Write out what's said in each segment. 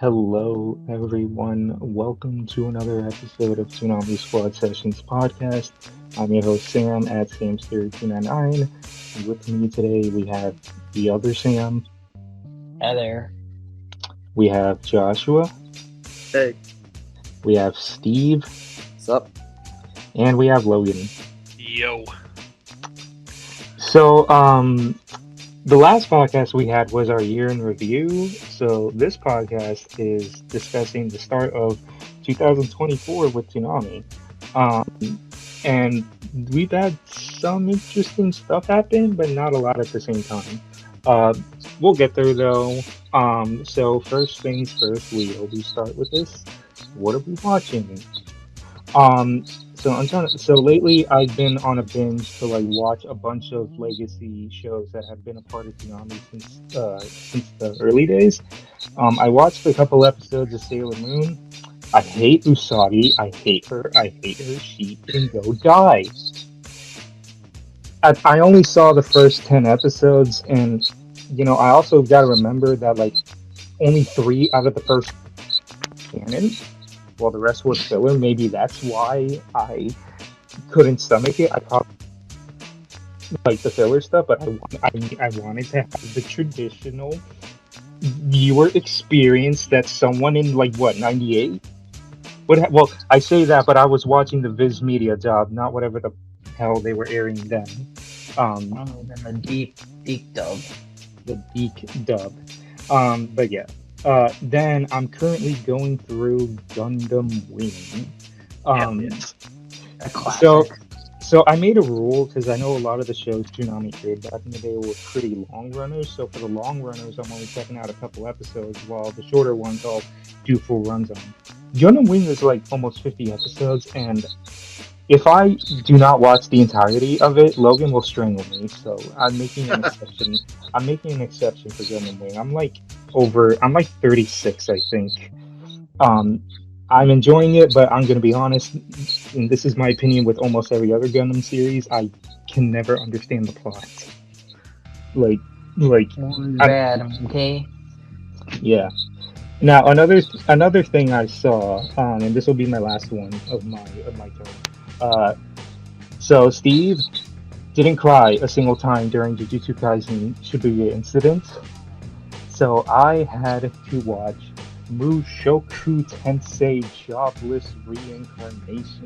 Hello, everyone. Welcome to another episode of Toonami Squad Sessions podcast. I'm your host, Sam, at Samster299. And with me today, we have the other Sam, Hi there. we have Joshua, Hey, we have Steve, what's up? and we have Logan. Yo. So, the last podcast we had was our year in review. So, this podcast is discussing the start of 2024 with Toonami. And we've had some interesting stuff happen, but not a lot at the same time. Uh, we'll get there though. So first things first, we always start with this. What are we watching? So lately I've been on a binge to like watch a bunch of legacy shows that have been a part of Toonami since the early days. I watched a couple episodes of Sailor Moon. I hate Usagi. I hate her. I hate her. She can go die. I only saw the first 10 episodes, and I also got to remember that like only three out of the first canon, while the rest was filler. Maybe that's why I couldn't stomach it. I probably like the filler stuff, but I wanted to have the traditional viewer experience that someone in like what 98 well, I say that, but I was watching the Viz Media job, not whatever the hell they were airing then. Then the deep dub. The Beak dub. But yeah. Then I'm currently going through Gundam Wing. A classic. So I made a rule because I know a lot of the shows Toonami did back in the day were pretty long runners. So for the long runners, I'm only checking out a couple episodes, while the shorter ones I'll do full runs on. Gundam Wing is like almost 50 episodes, and if I do not watch the entirety of it, Logan will strangle me. So I'm making an exception. I'm making an exception for Gundam Wing. I'm like 36, I think. I'm enjoying it, but I'm gonna be honest, and this is my opinion with almost every other Gundam series. I can never understand the plot. Like, Bad, okay? yeah. Now another thing I saw, and this will be my last one of my turn. So Steve didn't cry a single time during Jujutsu Kaisen Shibuya incident, so I had to watch Mushoku Tensei Jobless Reincarnation,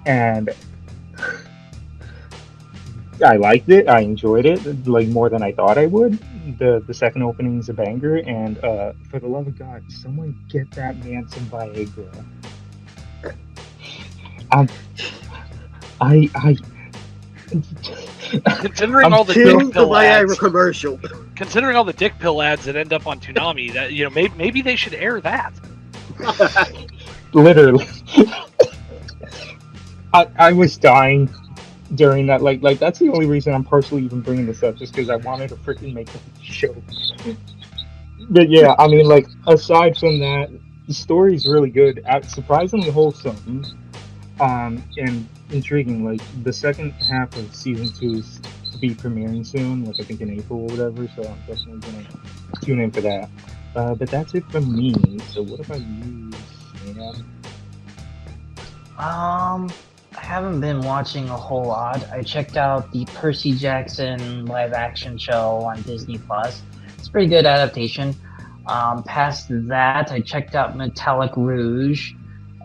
and I liked it. I enjoyed it like more than I thought I would. The second opening is a banger, and for the love of God, someone get that man some Viagra. Um, I Considering I'm all the King dick the pill Viagra ads, commercial. considering all the dick pill ads that end up on Toonami, that maybe they should air that. literally, I was dying during that. Like that's the only reason I'm partially even bringing this up, just because I wanted to freaking make the show. But yeah, I mean, like aside from that, the story's really good. Surprisingly wholesome, and intriguing. Like the second half of season 2 is to be premiering soon, like I think in April or whatever. So I'm definitely gonna tune in for that. But that's it from me. So what about you, Sam? I haven't been watching a whole lot. I checked out the Percy Jackson live action show on Disney Plus. It's a pretty good adaptation. Past that, I checked out Metallic Rouge.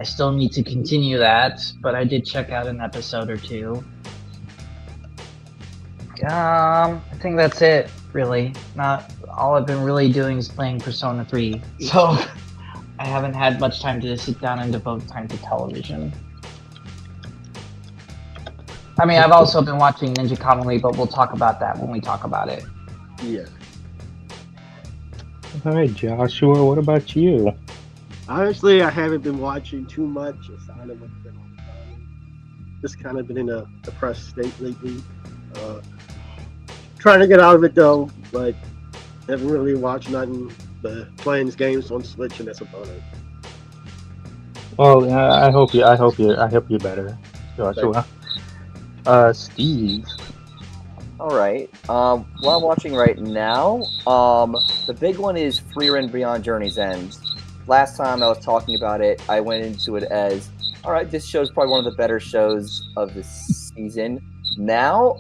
I still need to continue that, but I did check out an episode or two. I think that's it, really. Not all I've been really doing is playing Persona 3, so I haven't had much time to sit down and devote time to television. I mean, I've also been watching Ninja Comedy, but we'll talk about that when we talk about it. Yeah. All right, Joshua. What about you? Honestly, I haven't been watching too much aside of what's been on TV. Just kind of been in a depressed state lately. Trying to get out of it though, but haven't really watched nothing. But playing games on Switch, and that's about it. Well, I hope you're better, Joshua. Steve. All right. What I'm watching right now, the big one is Frieren Beyond Journey's End. Last time I was talking about it, I went into it as, all right, this show's probably one of the better shows of the season. Now,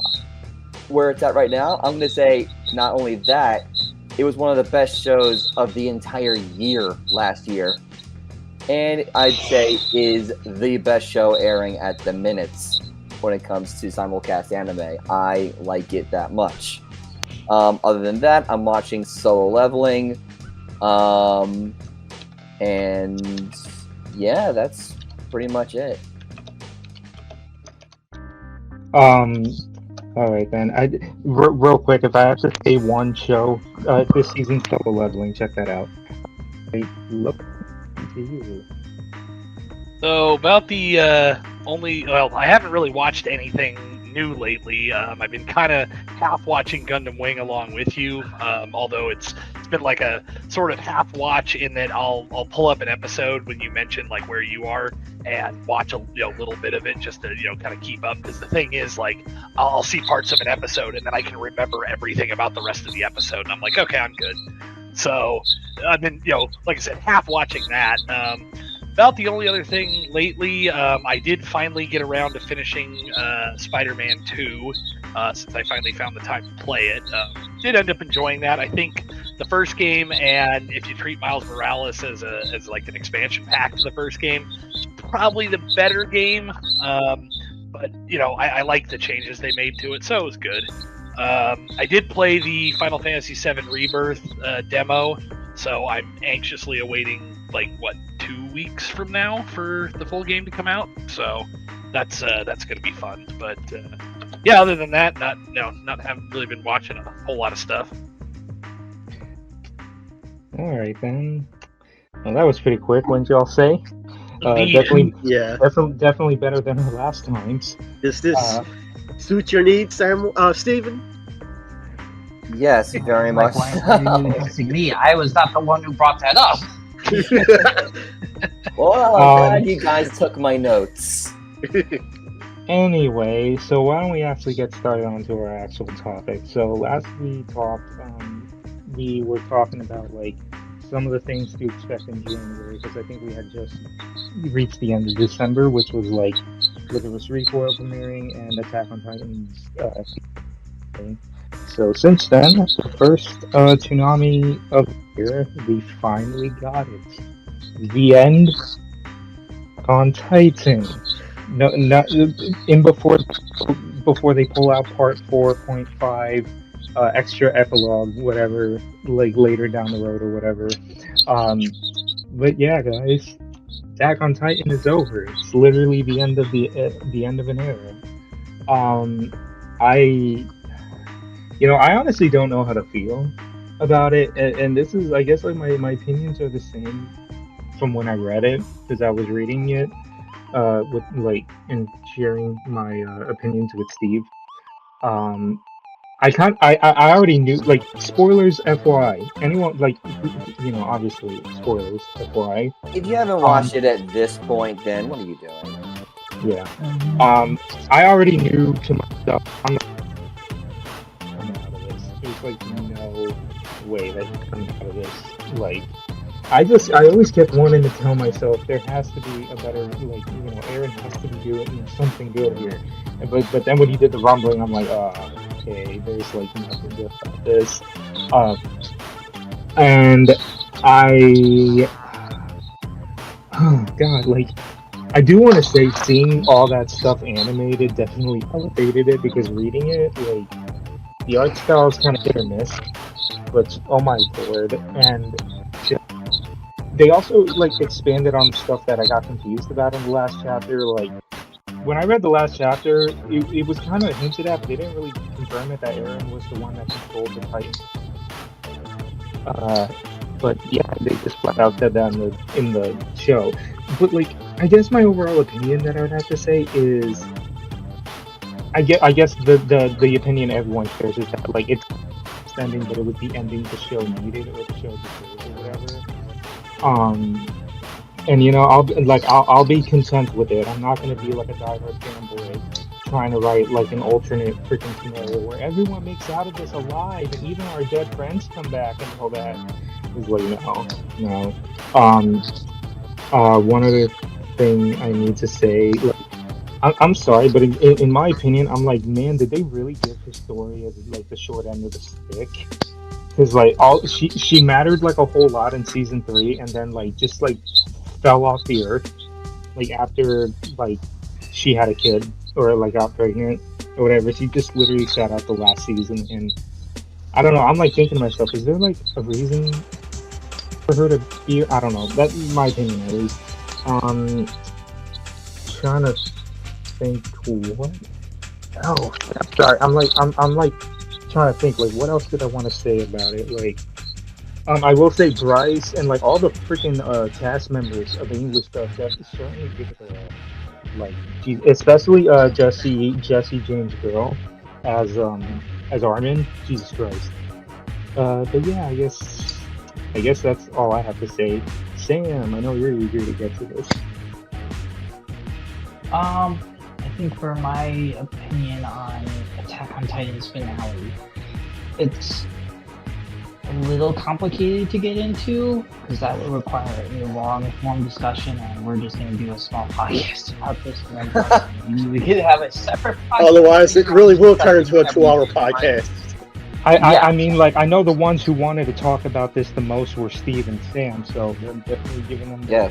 where it's at right now, I'm going to say not only that, it was one of the best shows of the entire year last year. And I'd say is the best show airing at the minutes when it comes to simulcast anime. I like it that much. Other than that, I'm watching Solo Leveling. And yeah, that's pretty much it. All right then. Real quick, if I have to say one show this season, Solo Leveling. Check that out. I look to you. So about the I haven't really watched anything new lately. I've been kind of half watching Gundam Wing along with you, although it's been like a sort of half watch in that I'll pull up an episode when you mention like where you are and watch a little bit of it just to kind of keep up, because the thing is like I'll see parts of an episode and then I can remember everything about the rest of the episode and I'm like, okay, I'm good. So I've been like I said, half watching that. About the only other thing lately, I did finally get around to finishing Spider-Man 2, since I finally found the time to play it. Did end up enjoying that. I think the first game, and if you treat Miles Morales as like an expansion pack to the first game, it's probably the better game. But I like the changes they made to it, so it was good. I did play the Final Fantasy VII Rebirth demo, so I'm anxiously awaiting 2 weeks from now for the full game to come out. So that's going to be fun. But yeah, other than that, haven't really been watching a whole lot of stuff. All right then. Well, that was pretty quick, wouldn't y'all say? Indeed. Definitely better than our last times. Does this suit your needs, Steven? Yes, very much. Why are you texting me? I was not the one who brought that up. Well, I'm glad you guys took my notes. Anyway, so why don't we actually get started onto our actual topic? So last we talked, we were talking about some of the things to expect in January, because I think we had just reached the end of December, which was Rigorous Recoil premiering and Attack on Titan's thing. So since then, the first Toonami of the year, we finally got it. The end on Titan. No, not in before they pull out part 4.5, extra epilogue, whatever, later down the road or whatever. But yeah, guys, Attack on Titan is over. It's literally the end of the end of an era. I honestly don't know how to feel about it, and this is, I guess, my opinions are the same from when I read it, because I was reading it with and sharing my opinions with Steve. I already knew, spoilers FYI. Anyone, obviously spoilers FYI. If you haven't watched it at this point, then what are you doing? Yeah. I already knew to myself, I'm not coming out of this. There's no way that he's coming out of this. I always kept wanting to tell myself there has to be a better, Aaron has to be doing something good here. But then when he did the rumbling, I'm like, okay, there's nothing good about this. And oh god, I do want to say seeing all that stuff animated definitely elevated it, because reading it, the art style is kind of hit or miss, but oh my lord. And they also expanded on stuff that I got confused about in the last chapter. When I read the last chapter, it was kind of hinted at, but they didn't really confirm it that Eren was the one that controlled the Titan. But yeah, they just flat out said that in the show. But I guess my overall opinion that I would have to say is, I guess the opinion everyone shares is that it's extending, but it was the ending the show needed, or the show deserved, or whatever. And I'll be content with it. I'm not gonna be a diehard fanboy trying to write like an alternate freaking scenario where everyone makes out of this alive, and even our dead friends come back and all that. It's like no. One other thing I need to say, like, I'm sorry, but in my opinion, I'm like, man, did they really give her story as like the short end of the stick? Because like she mattered like a whole lot in season 3, and then like just like fell off the earth like after like she had a kid or like got pregnant or whatever. She just literally sat out the last season, and I don't know. I'm like thinking to myself, is there like a reason for her to be? I don't know. That's my opinion at least. Trying to think what. Oh, I'm sorry. I'm like trying to think like what else did I want to say about it? Like, I will say Bryce and like all the freaking cast members of the English stuff that certainly give it a like, especially Jesse James Girl as Armin. Jesus Christ. But yeah, I guess that's all I have to say. Sam, I know you're eager to get to this. I think for my opinion on Attack on Titan's finale, it's a little complicated to get into because that would require a long discussion, and we're just going to do a small podcast about this. We could have a separate podcast. Otherwise, it really will turn into a 2-hour podcast. I mean, like, I know the ones who wanted to talk about this the most were Steve and Sam, so I'm definitely giving them their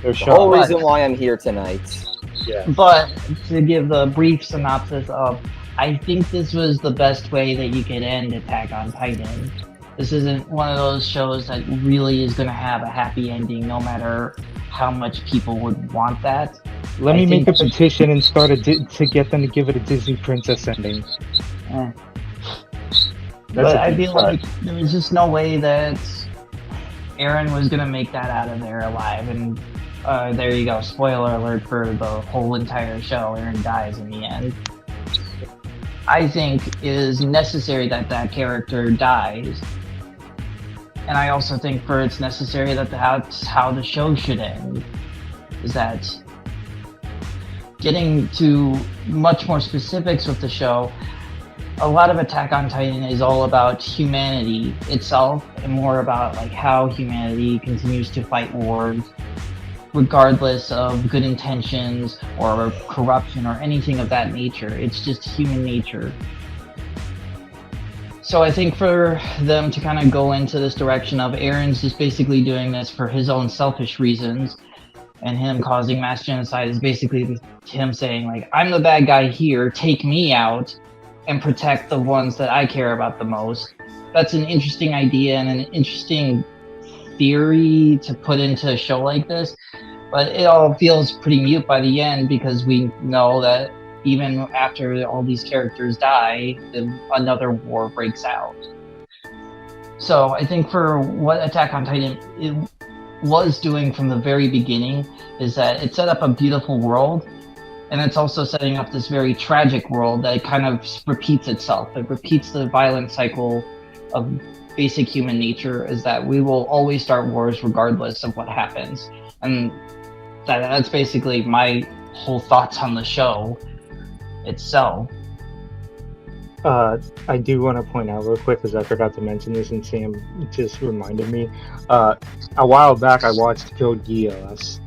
The shot. whole reason why I'm here tonight. Yeah. But to give the brief synopsis of, I think this was the best way that you could end Attack on Titan. This isn't one of those shows that really is going to have a happy ending, no matter how much people would want that. Let me make a petition and start to get them to give it a Disney Princess ending. But I feel like there was just no way that Eren was going to make that out of there alive. And there you go. Spoiler alert for the whole entire show. Eren dies in the end. I think it is necessary that that character dies. And I also think it's necessary that that's how the show should end. Is that getting to much more specifics with the show, a lot of Attack on Titan is all about humanity itself and more about like how humanity continues to fight wars regardless of good intentions or corruption or anything of that nature. It's just human nature. So I think for them to kind of go into this direction of Eren's just basically doing this for his own selfish reasons, and him causing mass genocide is basically him saying like, I'm the bad guy here, take me out and protect the ones that I care about the most. That's an interesting idea and an interesting theory to put into a show like this, but it all feels pretty mute by the end because we know that even after all these characters die, another war breaks out. So I think for what Attack on Titan was doing from the very beginning is that it set up a beautiful world, and it's also setting up this very tragic world that kind of repeats itself. It repeats the violent cycle of basic human nature, is that we will always start wars regardless of what happens. And that's basically my whole thoughts on the show itself. I do want to point out real quick, because I forgot to mention this and Sam just reminded me. A while back I watched Code Geass,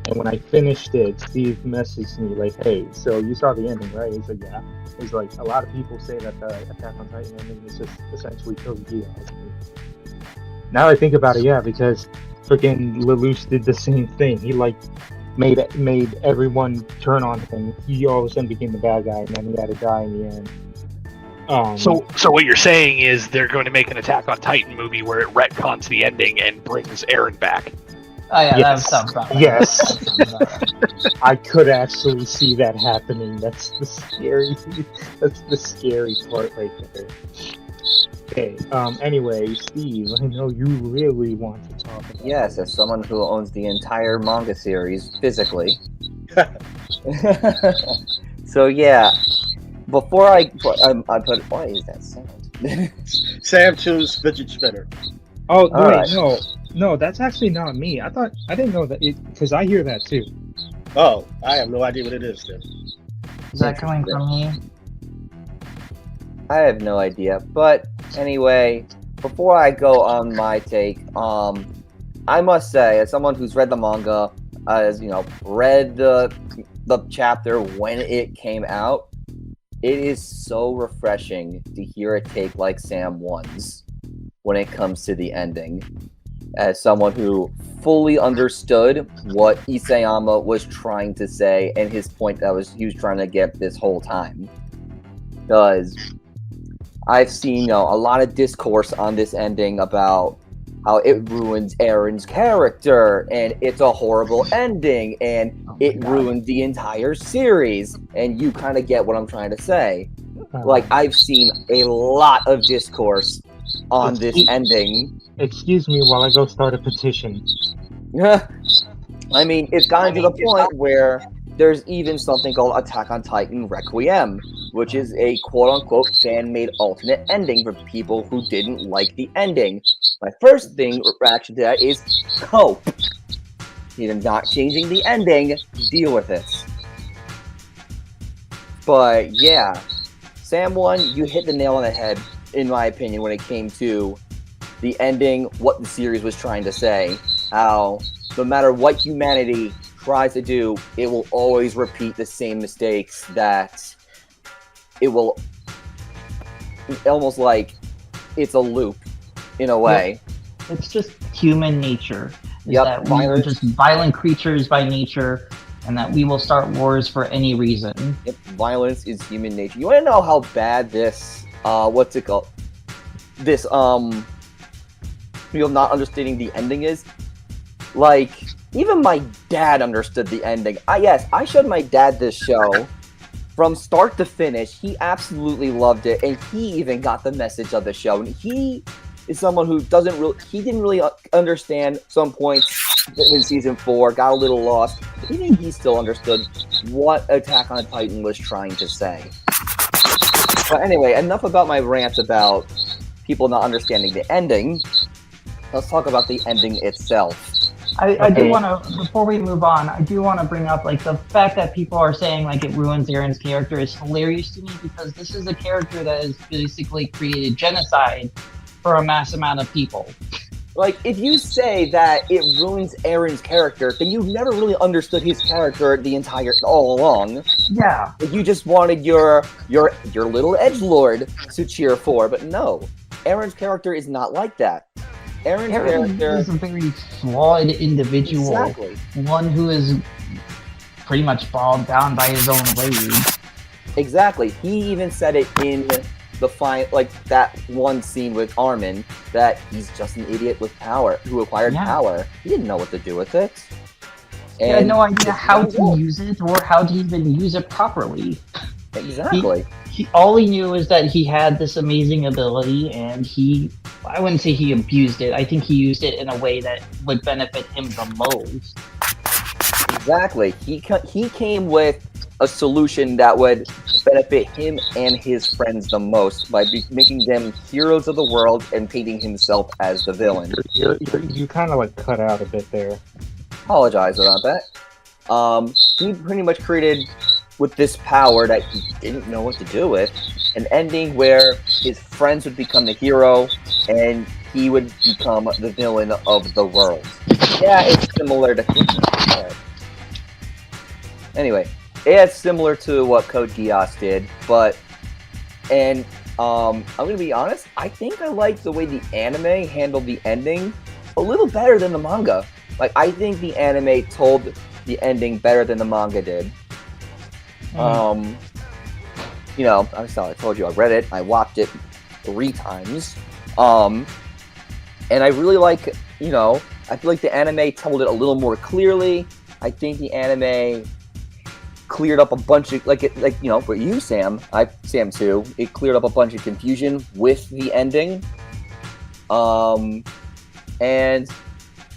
and when I finished it, Steve messaged me like, hey, so you saw the ending, right? He said, yeah. He's like, a lot of people say that the Attack on Titan ending is just essentially Code Geass. Now I think about it, yeah, because freaking Lelouch did the same thing. He like made everyone turn on him. He all of a sudden became the bad guy, and then he had to die in the end. So what you're saying is they're going to make an Attack on Titan movie where it retcons the ending and brings Eren back. Oh yeah, yes. that sounds about right. Yes. I could actually see that happening. That's the scary part right there. Okay, anyway, Steve, I know you really want to talk about Yes, as someone who owns the entire manga series physically. So yeah, before I put, why is that sound? Sam choose fidget spinner. Oh, All wait, right. no, that's actually not me. I didn't know that because I hear that too. Oh, I have no idea what it is then. Is that coming from me? I have no idea. But anyway, before I go on my take, I must say, as someone who's read the manga, as you know, read the chapter when it came out, it is so refreshing to hear a take like Sam One's when it comes to the ending. As someone who fully understood what Isayama was trying to say and his point that he was trying to get this whole time. Because I've seen a lot of discourse on this ending about how it ruins Aaron's character and it's a horrible ending and it ruined the entire series, and you kind of get what I'm trying to say. Like, I've seen a lot of discourse on this ending. Excuse me while I go start a petition. I mean, it's gotten to the point where there's even something called Attack on Titan Requiem, which is a quote-unquote fan-made alternate ending for people who didn't like the ending. My first reaction to that is cope. You're not changing the ending, deal with it. But yeah, Sam One, you hit the nail on the head, in my opinion, when it came to the ending, what the series was trying to say. How no matter what humanity tries to do, it will always repeat the same mistakes, that it will almost like it's a loop in a way. It's just human nature. Yep, That we are just violent creatures by nature, and that we will start wars for any reason. Yep, violence is human nature. You want to know how bad this, what's it called? This, not understanding the ending is? Like, even my dad understood the ending. Yes, I showed my dad this show from start to finish. He absolutely loved it, and he even got the message of the show. And he is someone who didn't really understand some points in season 4, got a little lost. But even he still understood what Attack on Titan was trying to say. But anyway, enough about my rants about people not understanding the ending. Let's talk about the ending itself. I do want to, before we move on, I do want to bring up, like, the fact that people are saying, like, it ruins Aaron's character is hilarious to me, because this is a character that has basically created genocide for a mass amount of people. Like, if you say that it ruins Aaron's character, then you've never really understood his character all along. Yeah. You just wanted your little edgelord to cheer for, but no. Aaron's character is not like that. Aaron character is a very flawed individual. Exactly. One who is pretty much bogged down by his own rage. Exactly. He even said it in that one scene with Armin, that he's just an idiot with power, who acquired power. He didn't know what to do with it. He had no idea how to use it, or how to even use it properly. Exactly. All he knew is that he had this amazing ability, and I wouldn't say he abused it. I think he used it in a way that would benefit him the most. Exactly. He came with a solution that would benefit him and his friends the most by making them heroes of the world and painting himself as the villain. You kind of like cut out a bit there. Apologize about that. He pretty much created, with this power that he didn't know what to do with, an ending where his friends would become the hero and he would become the villain of the world. Yeah, it's similar to... Anyway, it's similar to what Code Geass did, I'm gonna be honest, I think I like the way the anime handled the ending a little better than the manga. Like, I think the anime told the ending better than the manga did. I told you I read it, I watched it 3 times. And I really like, I feel like the anime told it a little more clearly. I think the anime cleared up a bunch of, for you, Sam, Sam too, it cleared up a bunch of confusion with the ending. And it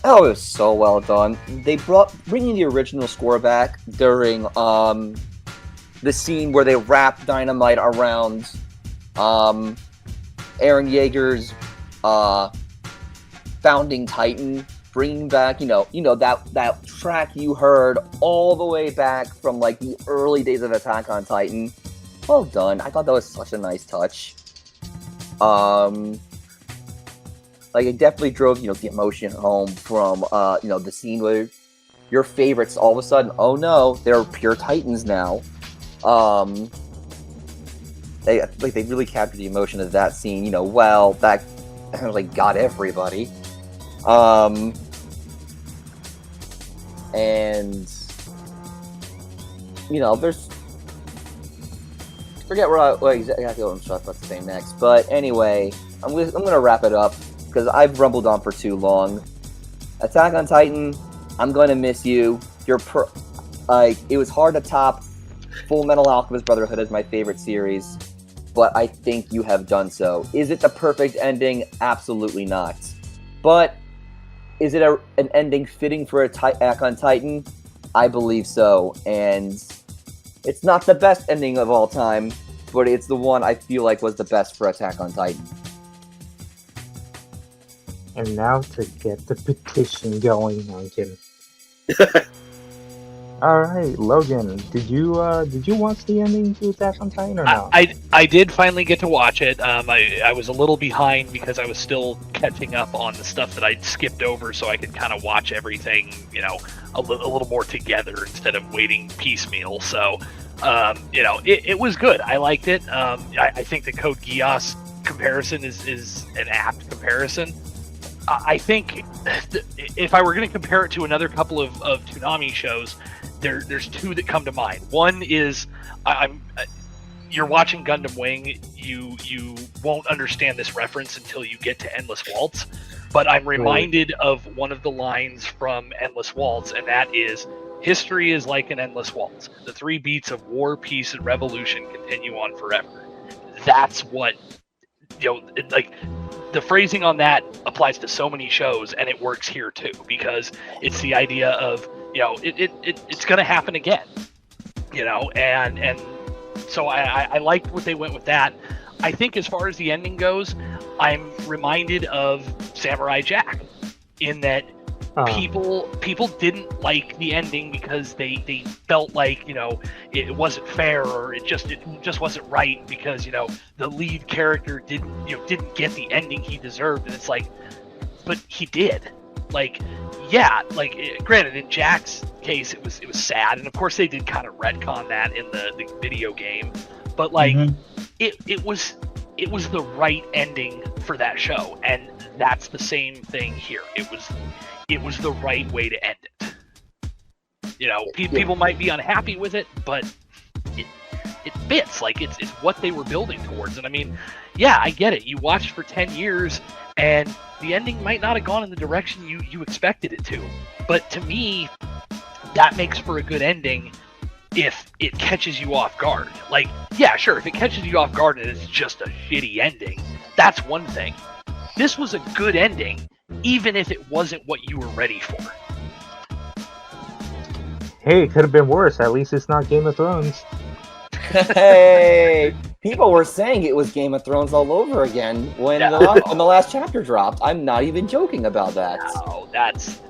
was so well done. They bringing the original score back during the scene where they wrap dynamite around Eren Yeager's founding Titan bringing back, that track you heard all the way back from like the early days of Attack on Titan. Well done. I thought that was such a nice touch. Like it definitely drove, the emotion home from, the scene where your favorites all of a sudden, oh no, they're pure Titans now. They really captured the emotion of that scene. That like got everybody. And there's forget exactly what I'm about to say next. But anyway, I'm gonna wrap it up because I've rumbled on for too long. Attack on Titan, I'm gonna miss you. It was hard to top Full Metal Alchemist Brotherhood as my favorite series, but I think you have done so. Is it the perfect ending? Absolutely not. But is it an ending fitting for Attack on Titan? I believe so, and it's not the best ending of all time, but it's the one I feel like was the best for Attack on Titan. And now to get the petition going, Duncan. All right, Logan, did you watch the ending to Attack on Titan or not? I did finally get to watch it. I was a little behind because I was still catching up on the stuff that I'd skipped over, so I could kind of watch everything, a little more together instead of waiting piecemeal. So, it was good. I liked it. I think the Code Geass comparison is an apt comparison. I think if I were going to compare it to another couple of Toonami shows, there's two that come to mind. One is you're watching Gundam Wing. You won't understand this reference until you get to Endless Waltz, but I'm reminded of one of the lines from Endless Waltz, and that is, "History is like an endless waltz. The 3 beats of war, peace, and revolution continue on forever." That's what like. The phrasing on that applies to so many shows, and it works here too, because it's the idea of, it's going to happen again, and so I liked what they went with that. I think as far as the ending goes, I'm reminded of Samurai Jack, in that people didn't like the ending because they felt like it wasn't fair, or it just wasn't right, because the lead character didn't get the ending he deserved, and it's like, but he did. Granted, in Jack's case it was sad, and of course they did kind of retcon that in the video game, but it was the right ending for that show, and that's the same thing here. It was the right way to end it. People might be unhappy with it, but it fits. It's what they were building towards. And I mean, yeah, I get it. You watched for 10 years, and the ending might not have gone in the direction you expected it to. But to me, that makes for a good ending if it catches you off guard. Yeah, sure, if it catches you off guard and it's just a shitty ending, that's one thing. This was a good ending, even if it wasn't what you were ready for. Hey, it could have been worse. At least it's not Game of Thrones. Hey, people were saying it was Game of Thrones all over again when the last chapter dropped. I'm not even joking about that. No, that's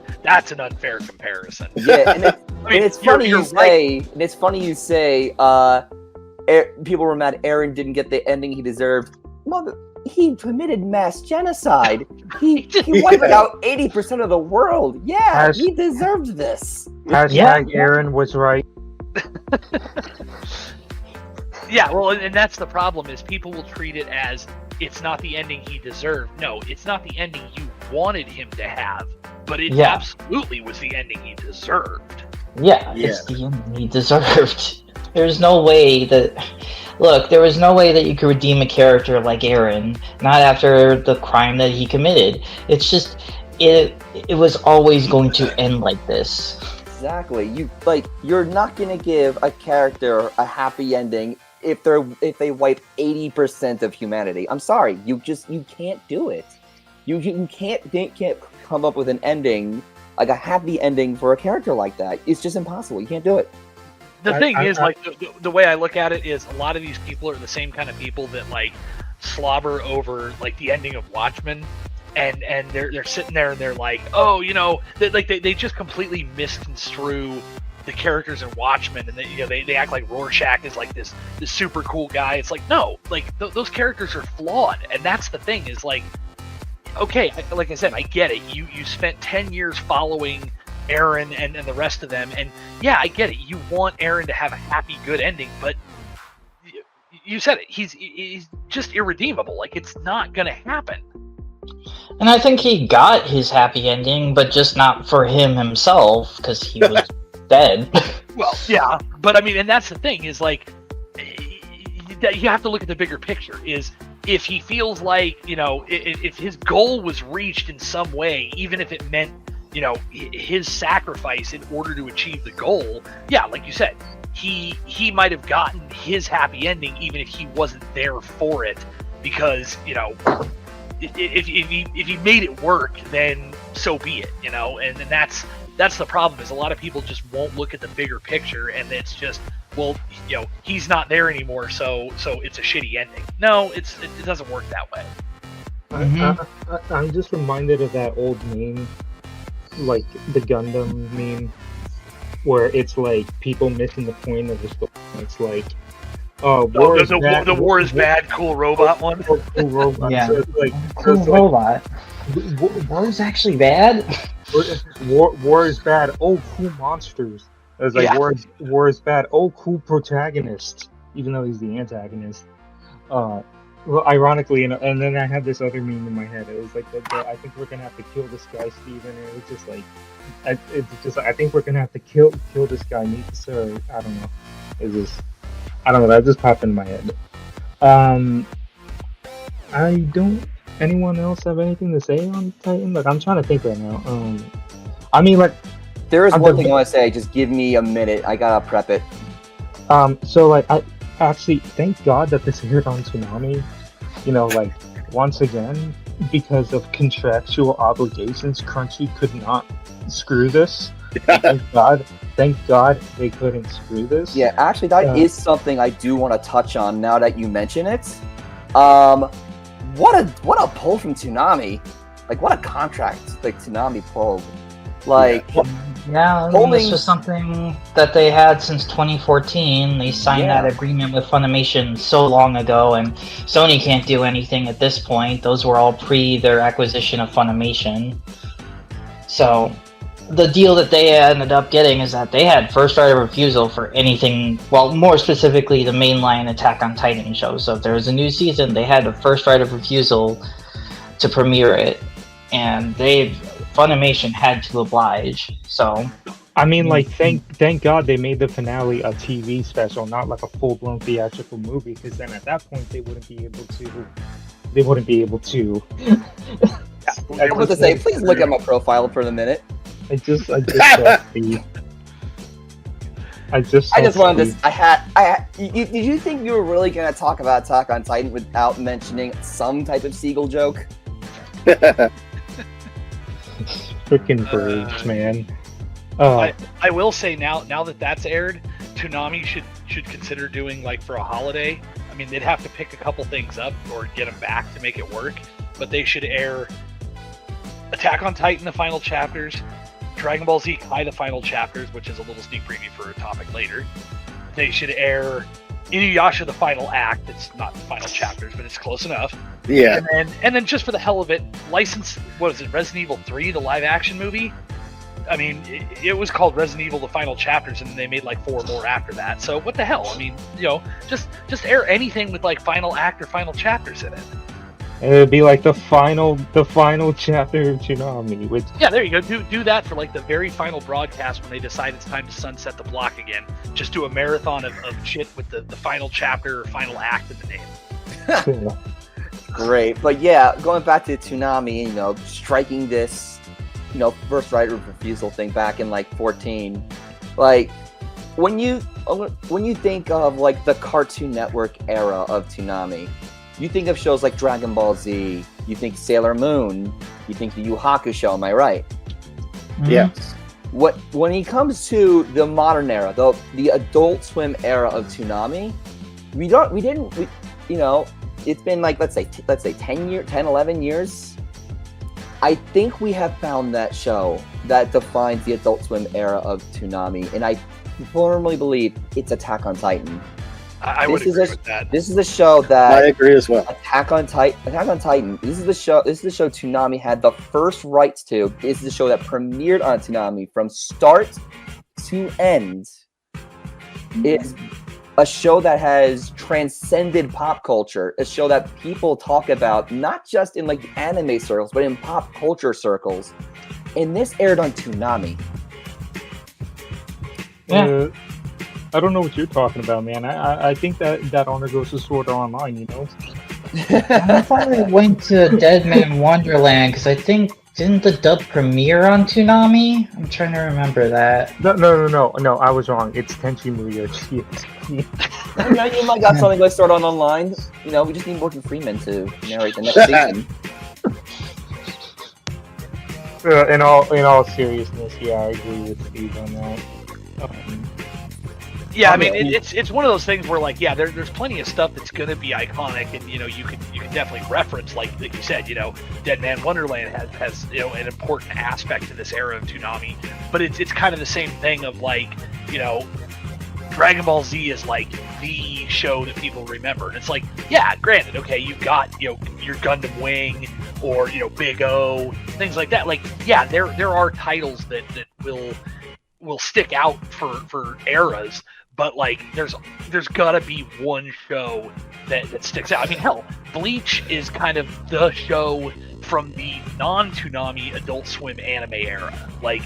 an unfair comparison. Yeah, and it's funny you say. And it's funny you say. People were mad Eren didn't get the ending he deserved. He committed mass genocide. He wiped out 80% of the world. Yeah, he deserved this. Hashtag Eren was right. Yeah, well, and that's the problem, is people will treat it as it's not the ending he deserved. No, it's not the ending you wanted him to have, but it absolutely was the ending he deserved. Yeah, it's the ending he deserved. There's no way that... Look, there was no way that you could redeem a character like Eren, not after the crime that he committed. It's just... It was always going to end like this. Exactly. You're not gonna give a character a happy ending if they wipe 80% of humanity. I'm sorry, you can't do it. You can't come up with an ending, like a happy ending for a character like that. It's just impossible. You can't do it. The thing is, the way I look at it is, a lot of these people are the same kind of people that slobber over the ending of Watchmen, and they're sitting there and they're like, oh, they just completely misconstrue the characters in Watchmen, and they act like Rorschach is like this super cool guy. It's like, no, like those characters are flawed, and that's the thing is like, okay, like I said, I get it. You spent 10 years following Aaron and the rest of them, and yeah, I get it. You want Aaron to have a happy, good ending, but you said it. He's just irredeemable. Like, it's not gonna happen. And I think he got his happy ending, but just not for him himself, because he was dead. Well, yeah, but I mean, and that's the thing is like, you have to look at the bigger picture. Is if he feels like, if his goal was reached in some way, even if it meant, his sacrifice in order to achieve the goal, yeah, like you said, he might have gotten his happy ending even if he wasn't there for it, because, if he made it work, then so be it, and that's the problem, is a lot of people just won't look at the bigger picture, and it's just, well, he's not there anymore, so it's a shitty ending. No, it doesn't work that way. I'm just reminded of that old meme, like the Gundam meme, where it's like people missing the point of the story. It's like, the war is bad, cool robot one. Cool robot. Yeah. So it's like, Cool robot. War is actually bad. War is bad. Oh, cool monsters. It's like, Yeah. war is bad. Oh, cool protagonist. Even though he's the antagonist. Well, ironically, and then I had this other meme in my head. It was like, I think we're gonna have to kill this guy, Steven. And it was just like, I think we're gonna have to kill this guy, Sir. I don't know. It's just, I don't know. That just popped in my head. I don't. Anyone else have anything to say on Titan? Like, I'm trying to think right now. I mean, like, There is one thing I want to say. Just give me a minute. I gotta prep it. So like, I actually thank God that this aired on Toonami. Like, once again, because of contractual obligations, Crunchy could not screw this. Thank God they couldn't screw this. Yeah, actually, that is something I do want to touch on now that you mention it. What a pull from Toonami! Like, what a contract like Toonami pulled. Like, Yeah, I mean, this was something that they had since 2014. They signed that agreement with Funimation so long ago, and Sony can't do anything at this point. Those were all pre their acquisition of Funimation. So, the deal that they ended up getting is that they had first right of refusal for anything, well, more specifically, the mainline Attack on Titan show. So if there was a new season, they had the first right of refusal to premiere it, and Funimation had to oblige. So, I mean, like, thank God they made the finale a TV special, not like a full-blown theatrical movie, because then at that point they wouldn't be able to. I was about to say, please look at my profile for a minute. I just wanted to. Did you think you were really gonna talk about Attack on Titan without mentioning some type of seagull joke? Freaking birds, man. I will say now that that's aired, Toonami should consider doing, like, for a holiday. I mean, they'd have to pick a couple things up or get them back to make it work, but they should air Attack on Titan, the final chapters, Dragon Ball Z Kai, the final chapters, which is a little sneak preview for a topic later. They should air Inuyasha, the final act. It's not the final chapters, but it's close enough. Yeah. And then just for the hell of it, license, Resident Evil 3, the live action movie? I mean, it was called Resident Evil, the final chapters, and they made like 4 more after that. So what the hell? I mean, just air anything with like final act or final chapters in it. It would be like the final chapter of Toonami, which... Yeah, there you go. Do that for like the very final broadcast when they decide it's time to sunset the block again. Just do a marathon of shit with the final chapter or final act in the name. Great, but yeah, going back to Toonami, striking this, first right of refusal thing back in like 14, like when you think of like the Cartoon Network era of Toonami. You think of shows like Dragon Ball Z, you think Sailor Moon, you think the Yu Hakusho, am I right? Yeah. When it comes to the modern era, the Adult Swim era of Toonami, it's been like let's say 10, 11 years I think we have found that show that defines the Adult Swim era of Toonami, and I firmly believe it's Attack on Titan. I would agree with that. This is the show that I agree as well. Attack on Titan. This is the show Toonami had the first rights to. This is the show that premiered on Toonami from start to end. It's a show that has transcended pop culture. A show that people talk about not just in like anime circles, but in pop culture circles. And this aired on Toonami. Yeah. I don't know what you're talking about, man. I think that honor goes to Sword Art Online, you know? I thought it went to Dead Man Wonderland because I think didn't the dub premiere on Toonami? I'm trying to remember that. No, I was wrong. It's Tenchi Muyoshi. You might got something like Sword Art Online. You know, we just need Morgan Freeman to narrate the next season. In all seriousness, yeah, I agree with Steve on that. Yeah, I mean, it's one of those things where, like, yeah, there's plenty of stuff that's going to be iconic, and, you know, you can definitely reference, like you said, you know, Dead Man Wonderland has you know, an important aspect to this era of Toonami, but it's kind of the same thing of, like, you know, Dragon Ball Z is, like, the show that people remember, and it's like, yeah, granted, okay, you've got, you know, your Gundam Wing, or, you know, Big O, things like that, like, yeah, there are titles that will stick out for eras. But, like, there's gotta be one show that sticks out. I mean, hell, Bleach is kind of the show from the non-Toonami Adult Swim anime era. Like,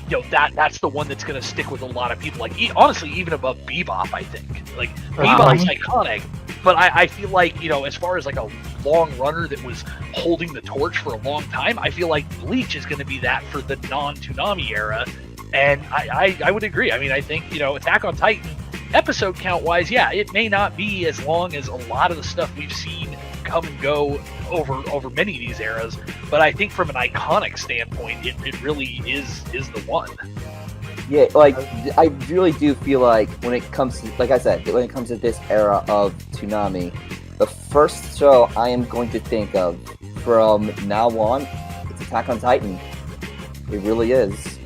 you know, that's the one that's gonna stick with a lot of people. Like, honestly, even above Bebop, I think. Like, Bebop's iconic, but I feel like, you know, as far as, like, a long runner that was holding the torch for a long time, I feel like Bleach is gonna be that for the non-Toonami era. And I would agree. I mean, I think, you know, Attack on Titan, episode count-wise, yeah, it may not be as long as a lot of the stuff we've seen come and go over many of these eras, but I think from an iconic standpoint, it really is the one. Yeah, like, I really do feel like when it comes to, like I said, when it comes to this era of Toonami, the first show I am going to think of from now on, it's Attack on Titan. It really is.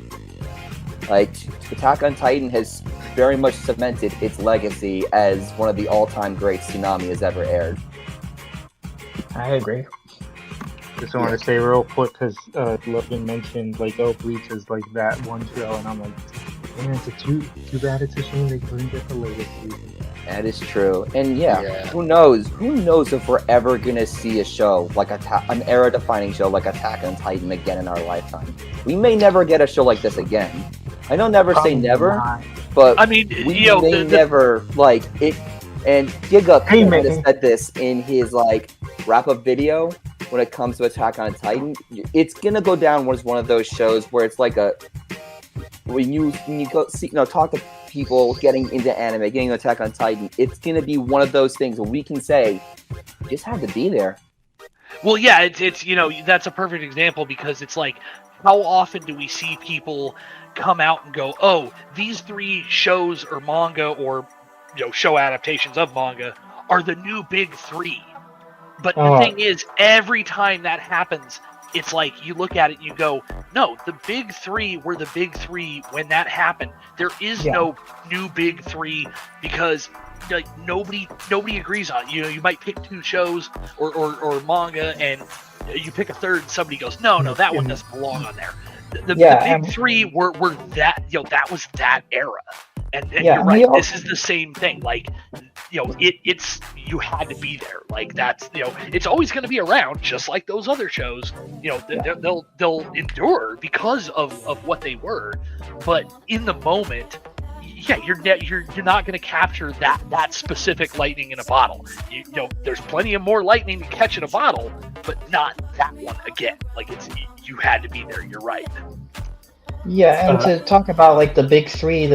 Like, Attack on Titan has very much cemented its legacy as one of the all-time greats Toonami has ever aired. I agree. Just want to say real quick, because Logan mentioned, like, oh, Bleach is, like, that one show, and I'm like, man, it's too bad it's a shame they couldn't get the latest season. That is true. And yeah, who knows if we're ever going to see a show, like an era-defining show like Attack on Titan again in our lifetime. We may never get a show like this again. I know never say never, but I mean, we may never, like, it. And Giga kind of said this in his, like, wrap-up video when it comes to Attack on Titan. It's gonna go down as one of those shows where it's like when you go see, talk to people getting into anime, getting into Attack on Titan, it's gonna be one of those things where we can say, you just had to be there. Well, yeah, it's you know, that's a perfect example, because it's like, how often do we see people come out and go, oh, these 3 shows or manga or, you know, show adaptations of manga are the new big 3. But the thing is, every time that happens, it's like, you look at it and you go, no, the big 3 were the big 3 when that happened. There is no new big 3, because, like, nobody agrees on it. You know, you might pick 2 shows or manga, and you pick a third, and somebody goes, no, that one doesn't belong on there. The big 3 were that, you know, that was that era. And you're right, this is the same thing. Like, you know, it's you had to be there. Like, that's, you know, it's always going to be around, just like those other shows. You know, they'll endure because of what they were. But in the moment, yeah, you're not going to capture that specific lightning in a bottle. You know, there's plenty of more lightning to catch in a bottle, but not that one again. Like, you had to be there. You're right. Yeah, and to talk about, like, the big 3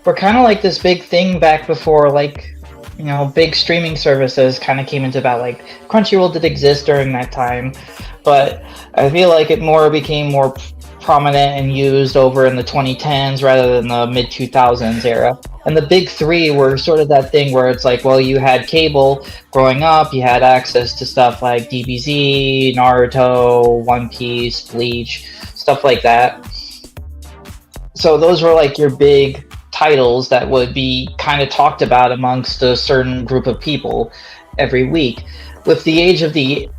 were kind of like this big thing back before, like, you know, big streaming services kind of came into about, like, Crunchyroll did exist during that time, but I feel like it became more prominent and used over in the 2010s rather than the mid-2000s era. And the big three were sort of that thing where it's like, well, you had cable growing up, you had access to stuff like DBZ, Naruto, One Piece, Bleach, stuff like that. So those were like your big titles that would be kind of talked about amongst a certain group of people every week. With the age of the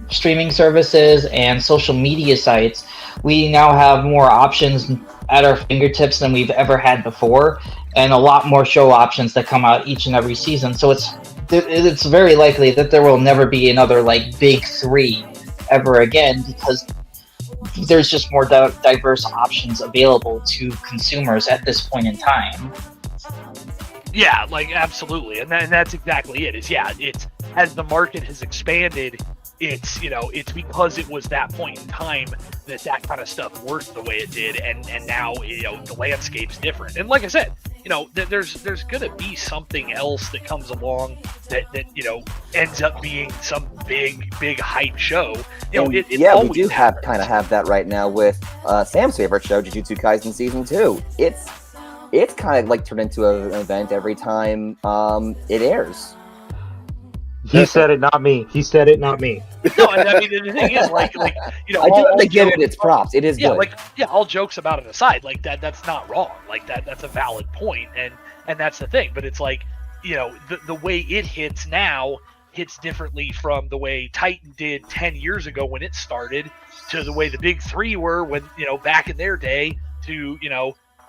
streaming services and social media sites, we now have more options at our fingertips than we've ever had before, and a lot more show options that come out each and every season. So it's very likely that there will never be another like big three ever again, because there's just more diverse options available to consumers at this point in time. Yeah, like absolutely, and that's exactly it. It's as the market has expanded, it's because it was that point in time that kind of stuff worked the way it did, and now the landscape's different. And like I said, there's gonna be something else that comes along that ends up being some big hype show. We do have that right now with Sam's favorite show, Jujutsu Kaisen Season 2. It's kind of like turned into an event every time it airs. He said it, not me. He said it, not me. No, and I mean the thing is, like I do have to give it its props. It is good. All jokes about it aside, like that's not wrong. Like that's a valid point, and that's the thing. But it's like the way it hits now hits differently from the way Titan did 10 years ago when it started, to the way the big three were when back in their day, to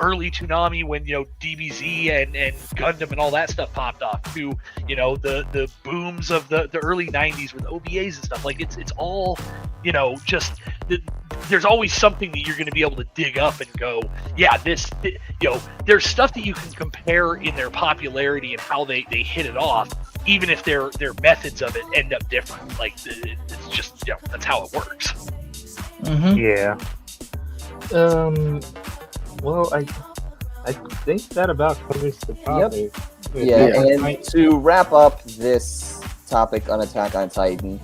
early Toonami when DBZ and Gundam and all that stuff popped off, to the booms of the early 90s with OVAs and stuff. Like it's all just there's always something that you're going to be able to dig up and go, yeah, there's stuff that you can compare in their popularity and how they hit it off, even if their methods of it end up different. Like it's just that's how it works. Mm-hmm. Yeah. Well, I think that about covers the topic. Yep. Yeah, and to wrap up this topic on Attack on Titan,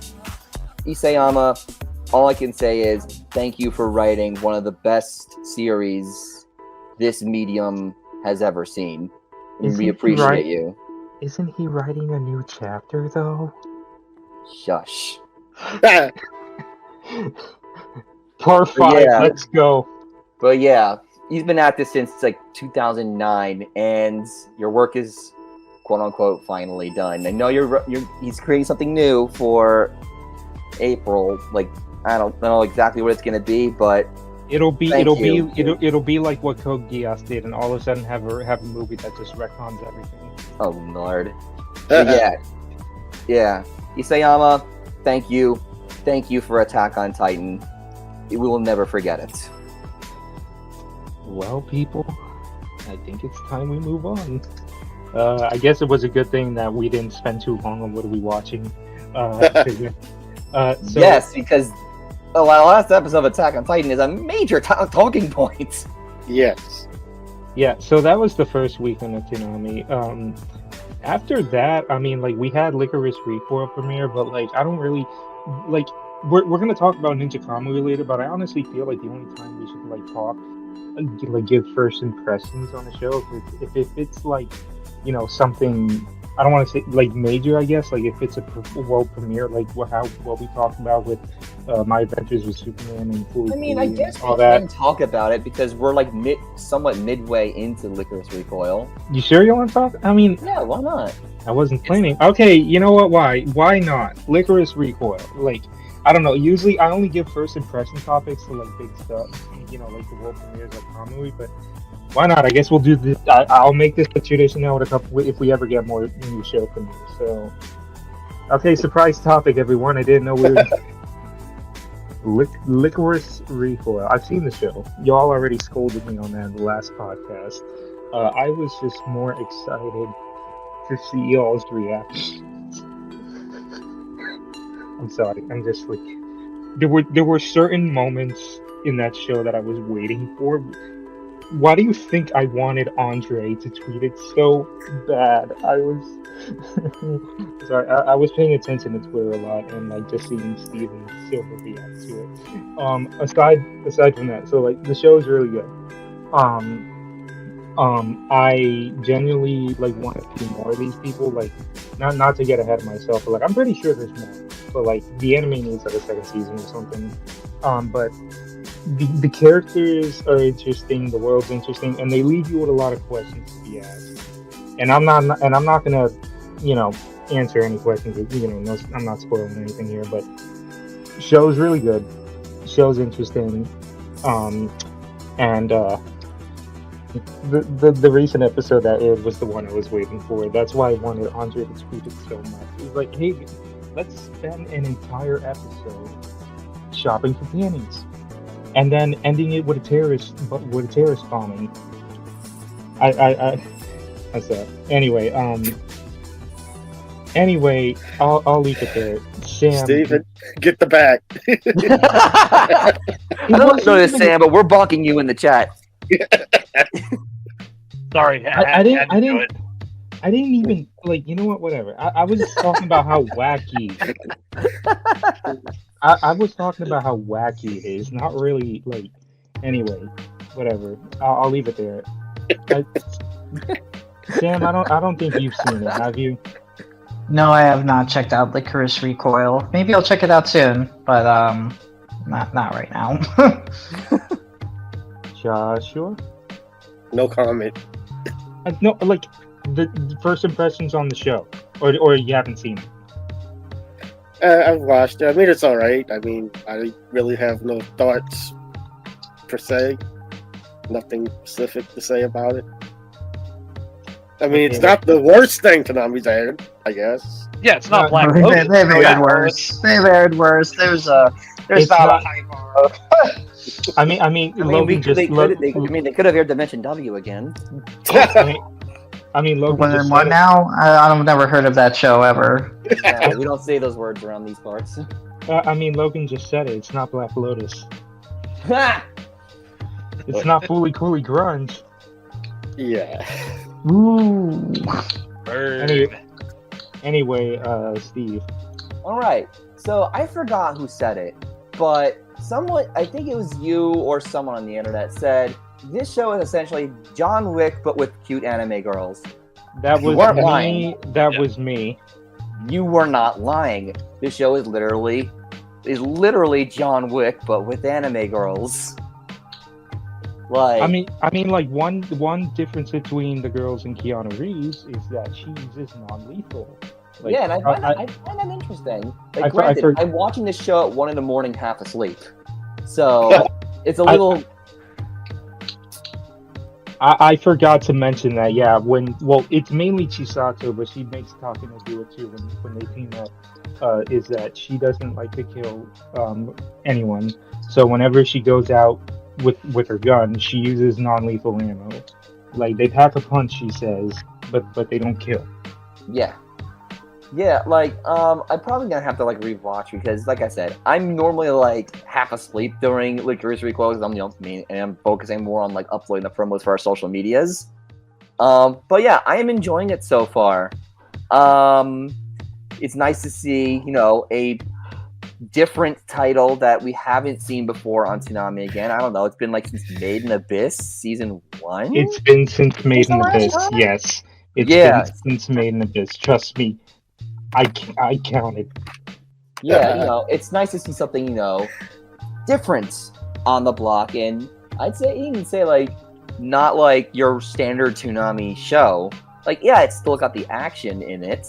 Isayama, all I can say is thank you for writing one of the best series this medium has ever seen. And we appreciate you. Isn't he writing a new chapter, though? Shush. Part 5, let's go. But yeah, he's been at this since like 2009, and your work is "quote unquote" finally done. I know he's creating something new for April. Like I don't know exactly what it's gonna be, but it'll be like what Code Geass did, and all of a sudden have a movie that just retcons everything. Oh Lord. Yeah. Isayama, thank you for Attack on Titan. We will never forget it. Well, people, I think it's time we move on. I guess it was a good thing that we didn't spend too long on what are we watching. Yes, because the last episode of Attack on Titan is a major talking point. Yes. Yeah, so that was the first weekend of Toonami. After that, I mean, like, we had Licorice Recoil premiere, but, like, I don't really, like, we're going to talk about Ninja Kamui later, but I honestly feel like the only time we should, like, talk, like, give first impressions on the show, if it's, like, something, I don't want to say, like, major, I guess, like, if it's a world premiere, like, what we talked about with My Adventures with Superman and Fooey, I mean, I guess all we that. can talk about it because we're, like, somewhat midway into Licorice Recoil. You sure you want to talk? I mean... Yeah, why not? I wasn't planning. Okay, you know what? Why not? Licorice Recoil. Like, I don't know. Usually, I only give first impression topics to, like, big stuff. Like the world premieres, like Kamui, but why not? I guess we'll do this. I'll make this a tradition now with a couple, if we ever get more new show premieres. So, okay, surprise topic, everyone. I didn't know we were... Licorice Recoil. I've seen the show. Y'all already scolded me on that in the last podcast. I was just more excited to see y'all's reactions. I'm sorry. I'm just like... There were certain moments in that show that I was waiting for. Why do you think I wanted Andre to tweet it so bad? I was sorry. I was paying attention to Twitter a lot and like just seeing Steven Silver react to it. Aside from that, so like the show is really good. I genuinely like want to see more of these people. Like, not to get ahead of myself, but like I'm pretty sure there's more. But like the anime needs like a second season or something. But the characters are interesting, the world's interesting, and they leave you with a lot of questions to be asked. And I'm not gonna, you know, answer any questions. You know, no, I'm not spoiling anything here, but show's really good. Show's interesting. And the recent episode that aired was the one I was waiting for. That's why I wanted Andre to tweet it so much. It was like, hey, let's spend an entire episode shopping for panties, and then ending it with a terrorist bombing. That's that. Anyway, I'll leave it there. Sam, Steven, get the bag. I don't know this, Sam, but we're bonking you in the chat. Sorry, I didn't do it. I didn't even like. You know what? Whatever. I was just talking about how wacky. I was talking about how wacky it is. Not really like. Anyway, whatever. I'll leave it there. Sam, I don't think you've seen it. Have you? No, I have not checked out Licorice Recoil. Maybe I'll check it out soon, but not right now. Joshua? No comment. No, like the first impressions on the show, or you haven't seen it. I've watched it. I mean, it's all right. I mean, I really have no thoughts per se. Nothing specific to say about it. I mean, it's not the worst thing Toonami's aired, I guess. Yeah, it's not No, Black They've Lotus. aired worse. They've aired worse. There's not a high bar. I mean, Logan they could have aired Dimension W again. I mean, Logan When just what said it. now? I've never heard of that show ever. Yeah, we don't say those words around these parts. I mean, Logan just said it. It's not Black Lotus. Ha! It's not Fooly Cooly Grunge. Yeah. Ooh. Bird. Anyway, Steve. All right. So I forgot who said it, but someone, I think it was you or someone on the internet, said this show is essentially John Wick but with cute anime girls. That You was weren't me. lying. That Yeah. was me. You were not lying. This show is literally John Wick but with anime girls. Like, I mean, like one difference between the girls and Keanu Reeves is that she uses non-lethal. Like, yeah, and I find that interesting. Like, I granted, I'm watching this show at 1 a.m, half asleep, so it's a little. I forgot to mention that. Yeah, it's mainly Chisato, but she makes Takano do it too when they team up. Is that she doesn't like to kill anyone, so whenever she goes out with her gun, she uses non-lethal ammo. Like they pack a punch, she says, but they don't kill. Yeah, like, I'm probably gonna have to, like, rewatch because, like I said, I'm normally, like, half asleep during Licorice Recoil because I'm focusing more on, like, uploading the promos for our social medias. But yeah, I am enjoying it so far. It's nice to see, a different title that we haven't seen before on Toonami again. I don't know, it's been, like, since Made in Abyss Season 1? It's been since Made in the last Abyss, time? yes. It's Yeah. been since Made in Abyss. Trust me, I counted. Yeah, it's nice to see something, different on the block, and I'd say even say like not like your standard Toonami show. Like, yeah, it's still got the action in it,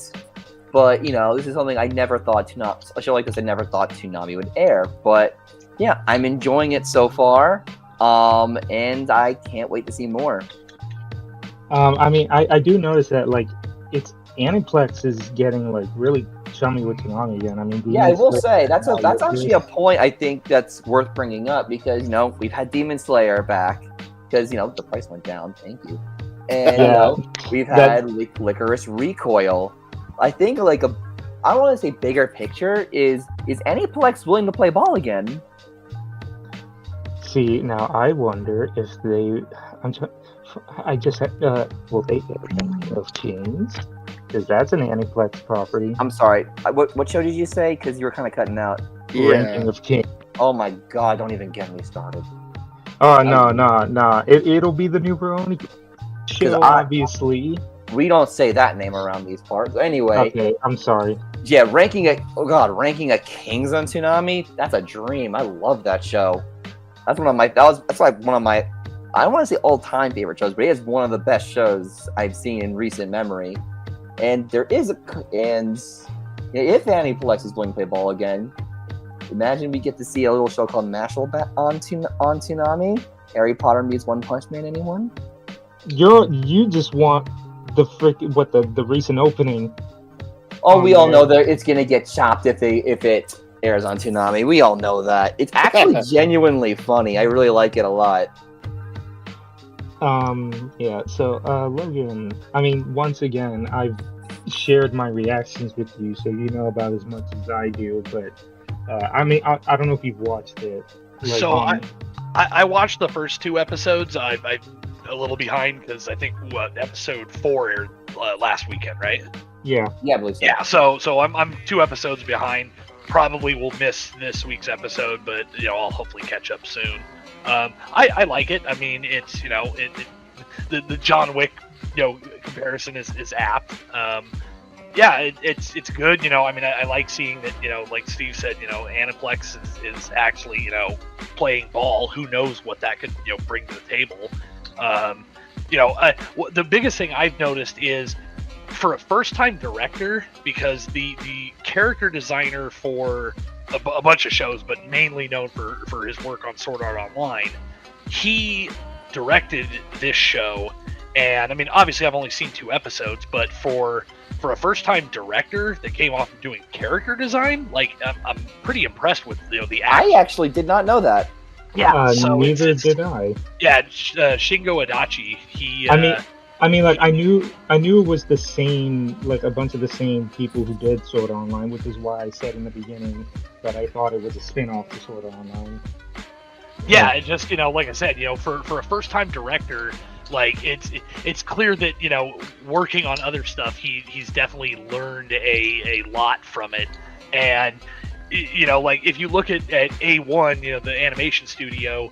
but this is something I never thought a show like this I never thought Toonami would air. But yeah, I'm enjoying it so far, and I can't wait to see more. I mean, I do notice that like it's Aniplex is getting like really chummy with Toonami again. I mean, Yeah, I will say that's actually a point I think that's worth bringing up because we've had Demon Slayer back because the price went down. Thank you, and we've had Licorice Recoil. I think I don't want to say bigger picture is Aniplex willing to play ball again? See, now I wonder if they. I just will they get Ranking of Kings? Because that's an Aniplex property. I'm sorry. What show did you say? Because you were kind of cutting out. Ranking of Kings. Oh my god! Don't even get me started. Oh no. It'll be the new Veroni. Show, obviously. We don't say that name around these parts. Anyway. Okay, I'm sorry. Yeah, ranking a Kings on Toonami. That's a dream. I love that show. That's one of my. That's like one of my. I don't want to say all-time favorite shows, but it is one of the best shows I've seen in recent memory. And there is if Aniplex is going to play ball again, imagine we get to see a little show called Mashal on Toonami. Harry Potter meets One Punch Man. Anyone? You just want the recent opening. Oh, we all know that it's gonna get chopped if it airs on Toonami. We all know that. It's actually genuinely funny. I really like it a lot. Yeah. So, Logan. I mean, once again, I've shared my reactions with you, so you know about as much as I do. But I mean, I don't know if you've watched it. Like, so I watched the first 2 episodes. I'm a little behind because I think episode 4 aired last weekend, right? Yeah. Yeah, I believe so. Yeah. So I'm 2 episodes behind. Probably will miss this week's episode, but I'll hopefully catch up soon. I like it. I mean, it's the John Wick comparison is apt. Yeah, it's good. I mean, I like seeing that. Like Steve said, Aniplex is actually playing ball. Who knows what that could bring to the table. The biggest thing I've noticed is for a first-time director, because the character designer for a bunch of shows, but mainly known for his work on Sword Art Online, he directed this show. And I mean, obviously, I've only seen 2 episodes, but for a first-time director that came off of doing character design, like I'm pretty impressed with the I actually did not know that. Yeah, so neither did I. Yeah, Shingo Adachi. He. I mean, like I knew it was the same, like a bunch of the same people who did Sword Art Online, which is why I said in the beginning that I thought it was a spin-off to Sword Art Online. Yeah, it just like I said, for a first-time director, like it's clear that working on other stuff, he's definitely learned a lot from it, and like if you look at A1, the animation studio,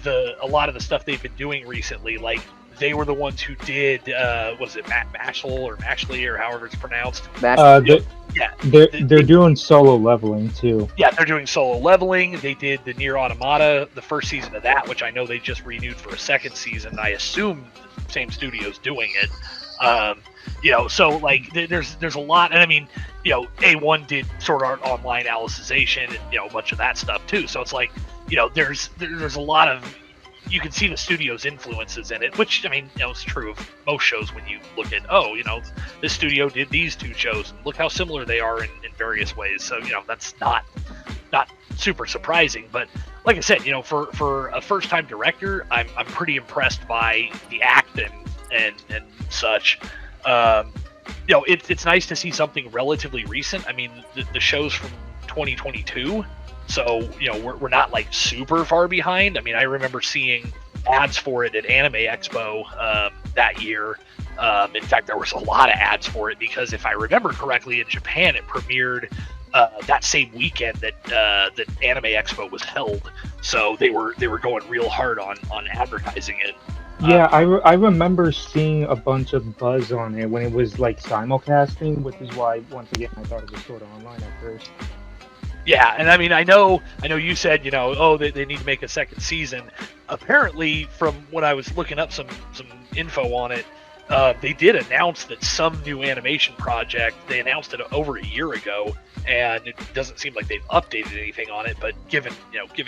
a lot of the stuff they've been doing recently, like they were the ones who did was it Mashal or Mashley or however it's pronounced? They're doing solo leveling too. Yeah, they're doing solo leveling. They did the Nier Automata, the first season of that, which I know they just renewed for a second season. I assume the same studio's doing it. So like there's a lot, and I mean, A1 did Sword Art Online Alicization and a bunch of that stuff too. So it's like there's a lot of, you can see the studio's influences in it, which I mean it's true of most shows when you look at this studio did these 2 shows and look how similar they are in various ways. So that's not super surprising, but like I said, for a first time director, I'm pretty impressed by the act and such. It's nice to see something relatively recent. I mean, the show's from 2022, so we're not like super far behind. I mean, I remember seeing ads for it at Anime Expo that year. In fact, there was a lot of ads for it because if I remember correctly, in Japan it premiered that same weekend that Anime Expo was held. So they were going real hard on advertising it. Yeah, I remember seeing a bunch of buzz on it when it was like simulcasting, which is why once again I thought it was sort of online at first. Yeah, and I mean I know you said they need to make a second season. Apparently, from when I was looking up some info on it, they did announce that some new animation project. They announced it over a year ago, and it doesn't seem like they've updated anything on it. But given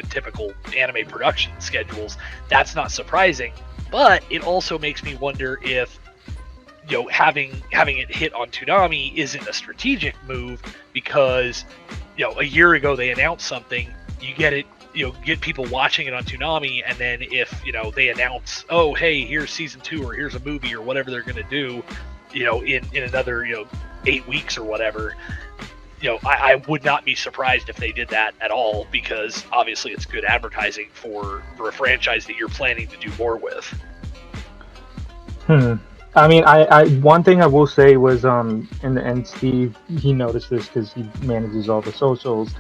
typical anime production schedules, that's not surprising. But it also makes me wonder if having it hit on Toonami isn't a strategic move, because a year ago they announced something, you get it, get people watching it on Toonami, and then if they announce, oh hey, here's season 2 or here's a movie or whatever they're gonna do, in another 8 weeks or whatever, I would not be surprised if they did that at all, because obviously it's good advertising for a franchise that you're planning to do more with. I mean, I one thing I will say was, and Steve, he noticed this because he manages all the socials,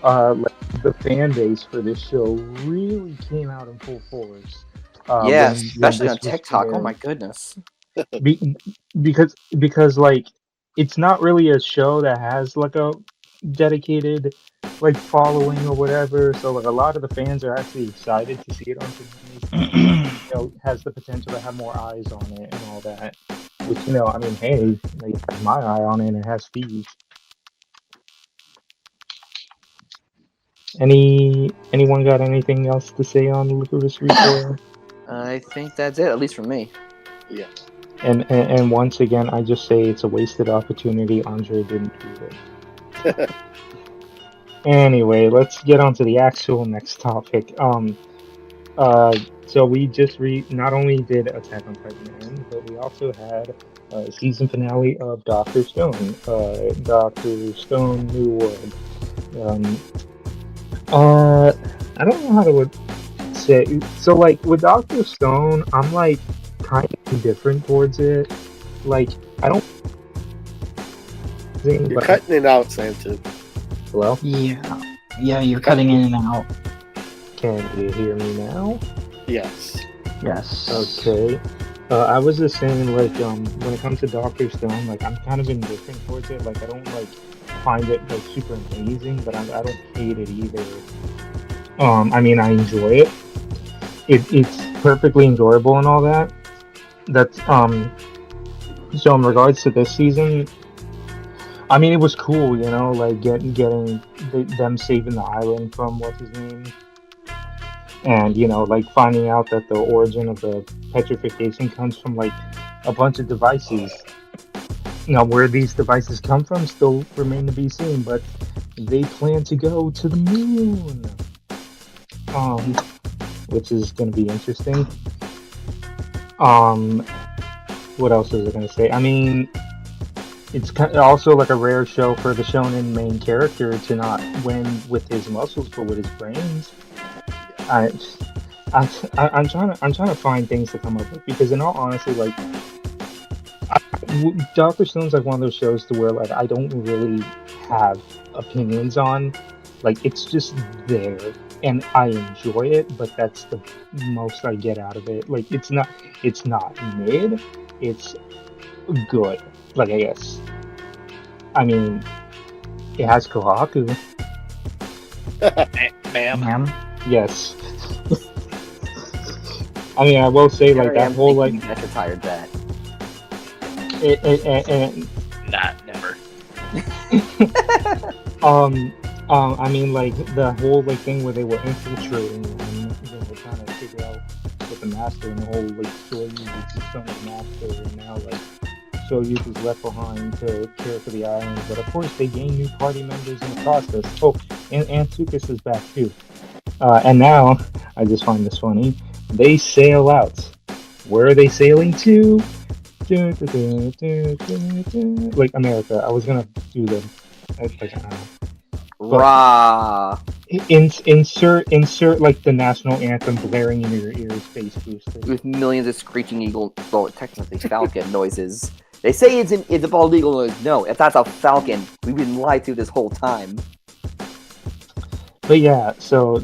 like the fan base for this show really came out in full force. Yeah, when especially this on was TikTok. Oh premiering. my goodness. Be, because like it's not really a show that has like a dedicated like following or whatever. So like a lot of the fans are actually excited to see it on Toonami since it has the potential to have more eyes on it and all that. Which I mean, hey, like, it has my eye on it and it has Steve's. Anyone got anything else to say on Licorice Recoil? I think that's it, at least for me. Yeah. And once again, I just say it's a wasted opportunity. Andre didn't do it. Anyway, let's get on to the actual next topic. So we just not only did Attack on Titan end, but we also had a season finale of Doctor Stone. Doctor Stone New World. I don't know how to say. So like with Doctor Stone, I'm like kind of indifferent towards it. Like I don't. You're cutting it out, Santa. Hello? Yeah, you're cutting in and out. Can you hear me now? Yes. Yes. Okay. I was just saying, like, when it comes to Doctor Stone, like, I'm kind of indifferent towards it. Like, I don't like find it like super amazing, but I don't hate it either. I mean, I enjoy it. It's perfectly enjoyable and all that. That's So in regards to this season, I mean, it was cool, like getting them saving the island from what's his name, and like finding out that the origin of the petrification comes from like a bunch of devices. Now, where these devices come from still remain to be seen, but they plan to go to the moon, which is going to be interesting. What else is I going to say? I mean, it's also like a rare show for the shonen main character to not win with his muscles, but with his brains. I'm trying to find things to come up with, because in all honesty, like Doctor Stone's like one of those shows to where like I don't really have opinions on. Like it's just there, and I enjoy it, but that's the most I get out of it. Like it's not mid, it's good. Like I guess. I mean, it has Kohaku. Ma'am. Yes. I mean, I will say like that whole like. You get retired that. Not never. I mean, like the whole like thing where they were infiltrating and they were trying to figure out what the master, and the whole like Soyuz is the son of the master, and now like Soyuz is left behind to care for the island. But of course, they gain new party members in the process. Oh, and Antukas is back too. And now I just find this funny. They sail out. Where are they sailing to? Like America. I was gonna do the like, I don't know. Rah! Insert like the national anthem blaring in your ears, Space Booster. With millions of screeching eagle, well, technically falcon noises. They say it's a bald eagle noise. No, if that's a falcon, we've been lied to this whole time. But yeah, so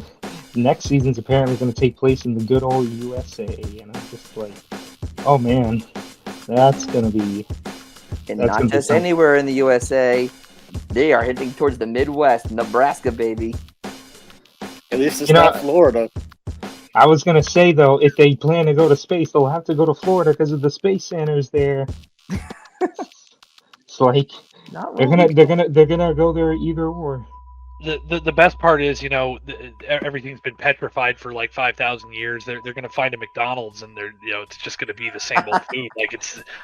next season's apparently going to take place in the good old USA, and I'm just like, oh man, that's going to be... And not just anywhere in the USA. They are heading towards the Midwest, Nebraska, baby. At least it's not Florida. I was going to say, though, if they plan to go to space, they'll have to go to Florida because of the space centers there. It's like, they're gonna go there either or. The best part is, everything's been petrified for like 5,000 years. They're going to find a McDonald's, and it's just going to be the same old food. Like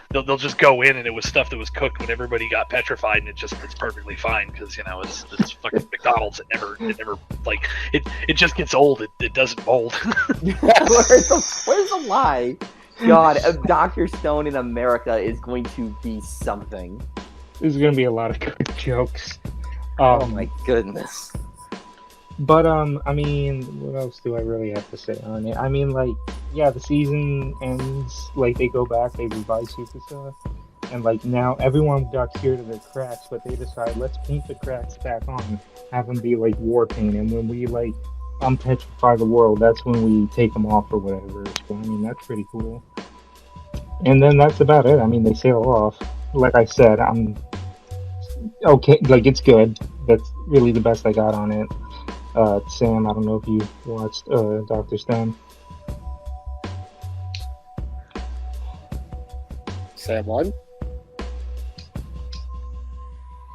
they'll just go in, and it was stuff that was cooked when everybody got petrified, and it's perfectly fine because it's fucking McDonald's. It never like it just gets old. It doesn't mold. Where's the lie? God, Dr. Stone in America is going to be something. There's going to be a lot of good jokes. Oh my goodness. But I mean, what else do I really have to say on it? I mean, like, yeah, the season ends, like they go back, they revive Tsukasa, and like now everyone got cured of their cracks, but they decide let's paint the cracks back on, have them be like war paint, and when we like unpetrify the world, that's when we take them off or whatever. So, I mean, that's pretty cool. And then that's about it. I mean, they sail off. Like I said, I'm okay. Like, it's good. That's really the best I got on it. Sam, I don't know if you watched Doctor Stone. Sam won?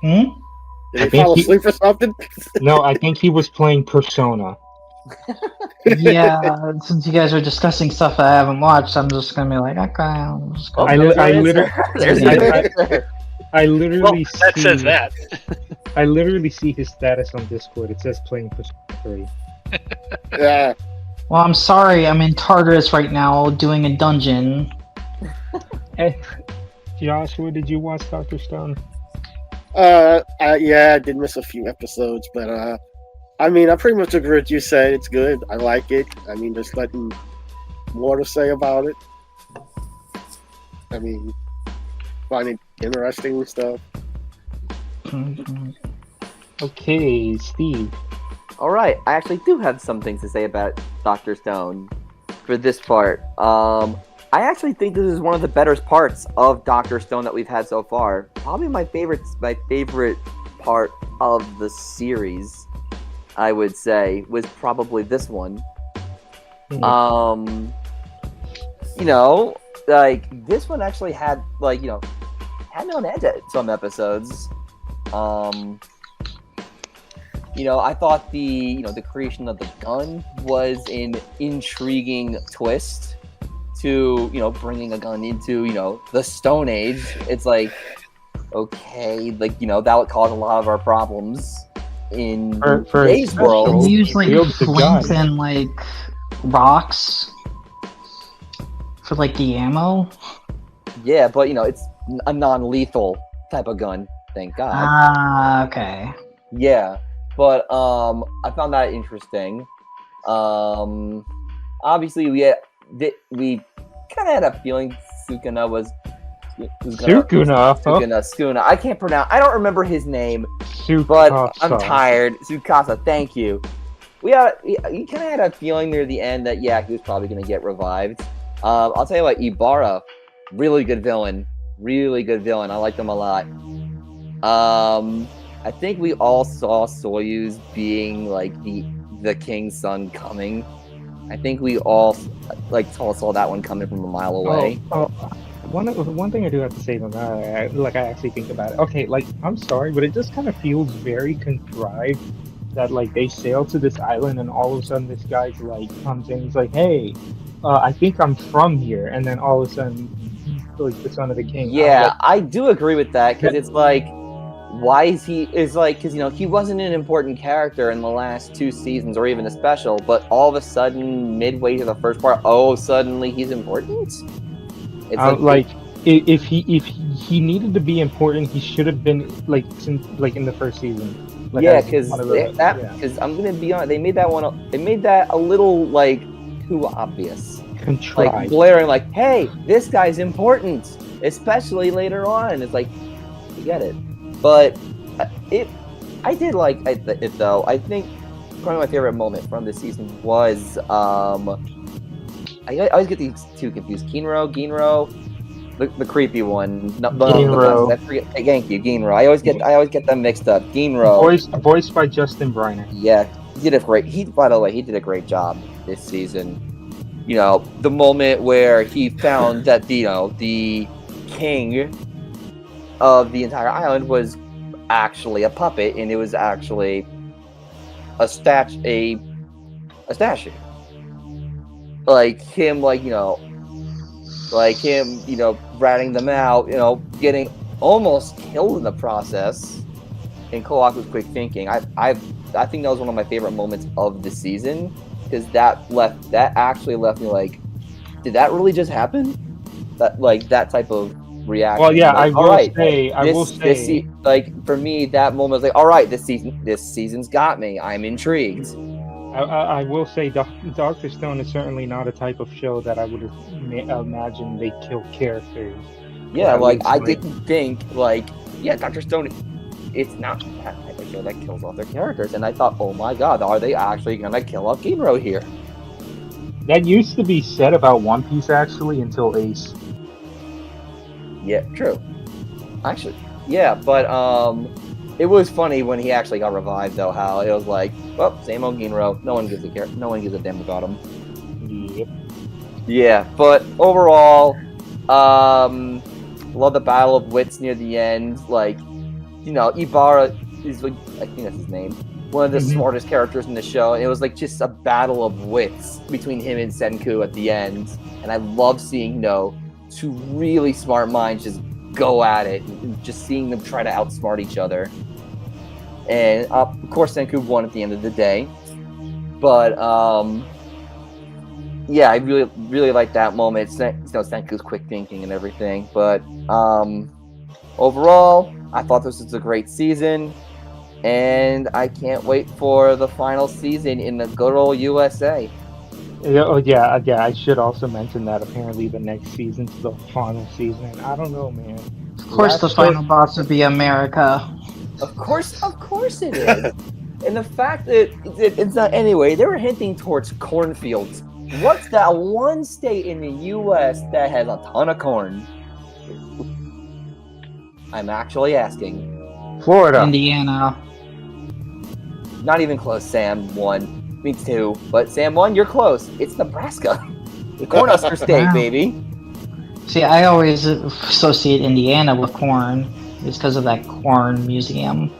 Hmm? Did I he think fall he- asleep or something? No, I think he was playing Persona. Yeah, since you guys are discussing stuff I haven't watched, I'm just gonna be like, okay, I'm just Oh, gonna. there's I your literally- answer. There's I- your I- answer. I Well, literally that see, says that. I literally see his status on Discord. It says playing Persona 3. Yeah. Well, I'm sorry, I'm in Tartarus right now doing a dungeon. Hey, Joshua, did you watch Doctor Stone? Yeah, I did miss a few episodes, but I mean, I pretty much agree with you said. It's good. I like it. I mean, there's nothing more to say about it. I mean, find it interesting and stuff. Okay, Steve. All right, I actually do have some things to say about Doctor Stone for this part. I actually think this is one of the better parts of Doctor Stone that we've had so far. Probably my favorite part of the series, I would say, was probably this one. You know, like this one actually had had me on edge at some episodes. You know, I thought the creation of the gun was an intriguing twist to, bringing a gun into, the Stone Age. It's like, okay, that would cause a lot of our problems in For today's special, world. They use like wields the flints gun. and like rocks for like the ammo. Yeah, but, it's a non-lethal type of gun, thank God. Ah, okay. Yeah, but I found that interesting. Obviously, we kind of had a feeling Sukuna was gonna Sukuna. I can't pronounce. I don't remember his name, Sukasa. but I'm tired. Tsukasa, thank you. You kind of had a feeling near the end that he was probably gonna get revived. I'll tell you what, Ibarra, really good villain. I liked him a lot. I think we all saw Soyuz being like the king's son coming. I think we all saw that one coming from a mile away. One thing I do have to say to that, I actually think about it. Okay, I'm sorry, but it just kind of feels very contrived that they sail to this island and all of a sudden this guy's comes in. He's like, "Hey, I think I'm from here," and then all of a sudden he's the son of the king. Yeah, I do agree with that because it's like, why is he? It's like because he wasn't an important character in the last 2 seasons or even a special, but all of a sudden midway to the first part, suddenly he's important. It's if he needed to be important, he should have been in the first season. Because I'm gonna be honest, they made that a little too obvious, contrived, blaring hey, this guy's important, especially later on. It's like, you get it, but I did like it though. I think probably my favorite moment from this season was I always get these two confused. Ginro, the creepy one. Ginro. Thank you, Ginro. I always get them mixed up. Ginro, voiced by Justin Briner. Yeah, he did by the way, he did a great job this season. The moment where he found that the king of the entire island was actually a puppet, and it was actually a statue. Him, ratting them out, getting almost killed in the process. And Koaku's quick thinking. I think that was one of my favorite moments of the season, because that actually left me did that really just happen? That type of reaction. Well, yeah, I will say, for me, that moment was all right, this season's got me. I'm intrigued. I will say Doctor Stone is certainly not a type of show that I would imagine they kill characters. Yeah, I didn't think, Doctor Stone, it's not that type of show that kills off their characters. And I thought, oh my god, are they actually going to kill off Ginro here? That used to be said about One Piece actually until Ace. Yeah, true. Actually, yeah, but it was funny when he actually got revived though. How it was like, well, same old Ginro. No one gives a care. No one gives a damn about him. Yep. Yeah, but overall, love the battle of wits near the end. Like, Ibarra is like, I think that's his name. One of the smartest characters in the show. And it was like just a battle of wits between him and Senku at the end. And I love seeing, two really smart minds just go at it, and just seeing them try to outsmart each other. And of course, Senku won at the end of the day. But yeah, I really, really like that moment. Senku's quick thinking and everything. But overall, I thought this was a great season, and I can't wait for the final season in the good old USA. Oh yeah. I should also mention that apparently the next season's the final season. I don't know, man. Of course, the final boss would be America. Of course it is. And the fact that it's not anyway, they were hinting towards cornfields. What's that one state in the U.S. that has a ton of corn? I'm actually asking. Florida. Indiana. Not even close, Sam. 1. Me 2. But Sam 1, you're close. It's Nebraska. The Cornhusker State, baby. See, I always associate Indiana with corn. It's because of that corn museum.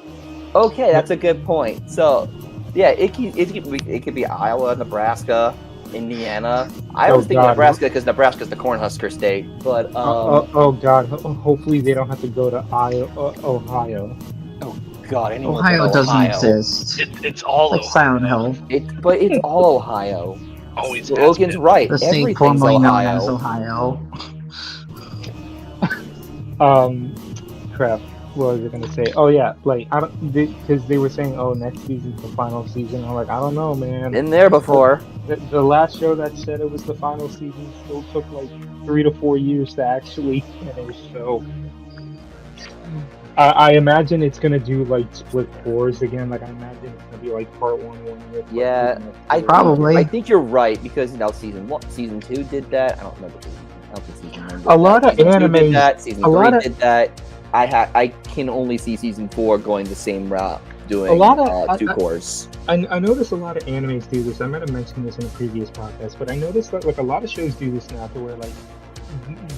Okay, that's a good point. So, yeah, it could be Iowa, Nebraska, Indiana. I was thinking Nebraska because Nebraska's the Cornhusker State. But oh God! Hopefully they don't have to go to Ohio. Oh God! Ohio doesn't exist. It's all like Silent Hill. But it's all Ohio. Always. Logan's right. The state Everything's formerly known Ohio. as Ohio. Crap. What was I gonna say? Oh yeah, like I don't, because they were saying, oh, next season's the final season. I'm like, I don't know, man. Been there before. The last show that said it was the final season still took like 3 to 4 years to actually finish. So I imagine it's gonna do like split cores again. Like I imagine it's gonna be like part 1 1 year. Yeah, I think you're right because season 2 did that. I don't remember. I don't think season 1 did a lot of anime did that. Season 3 did that. I can only see season 4 going the same route, doing 2 cores. I noticed a lot of animes do this. I might have mentioned this in a previous podcast, but I noticed that like a lot of shows do this now, to where like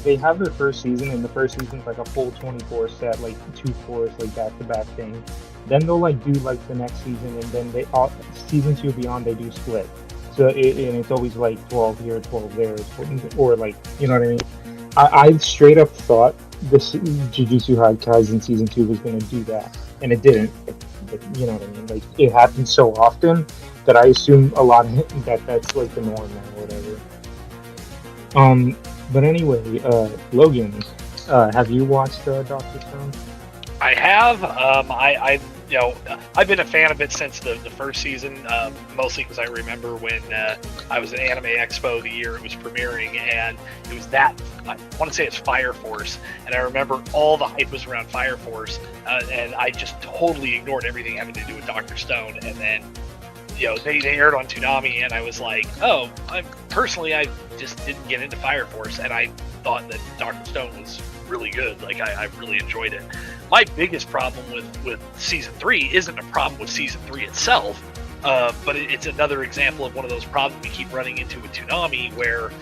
they have their first season, and the first season's like a full 24 set, like 2 cores, like back-to-back thing. Then they'll like do like the next season, and then season 2 beyond they do split. So and it's always like 12 here, 12 there, or like, you know what I mean? I straight up thought this Jujutsu Kaisen season 2 was going to do that, and it didn't. But, you know what I mean? Like, it happens so often that I assume a lot of that's like the norm now, or whatever. But anyway, Logan, have you watched Dr. Stone? I have. I've been a fan of it since the first season, mostly because I remember when I was at Anime Expo the year it was premiering, and it was I want to say it's Fire Force, and I remember all the hype was around Fire Force, and I just totally ignored everything having to do with Dr. Stone, and then they aired on Toonami, and I was like, oh, I just didn't get into Fire Force, and I thought that Dr. Stone was really good. Like, I really enjoyed it. My biggest problem with season 3 isn't a problem with season 3 itself, but it's another example of one of those problems we keep running into with Toonami, where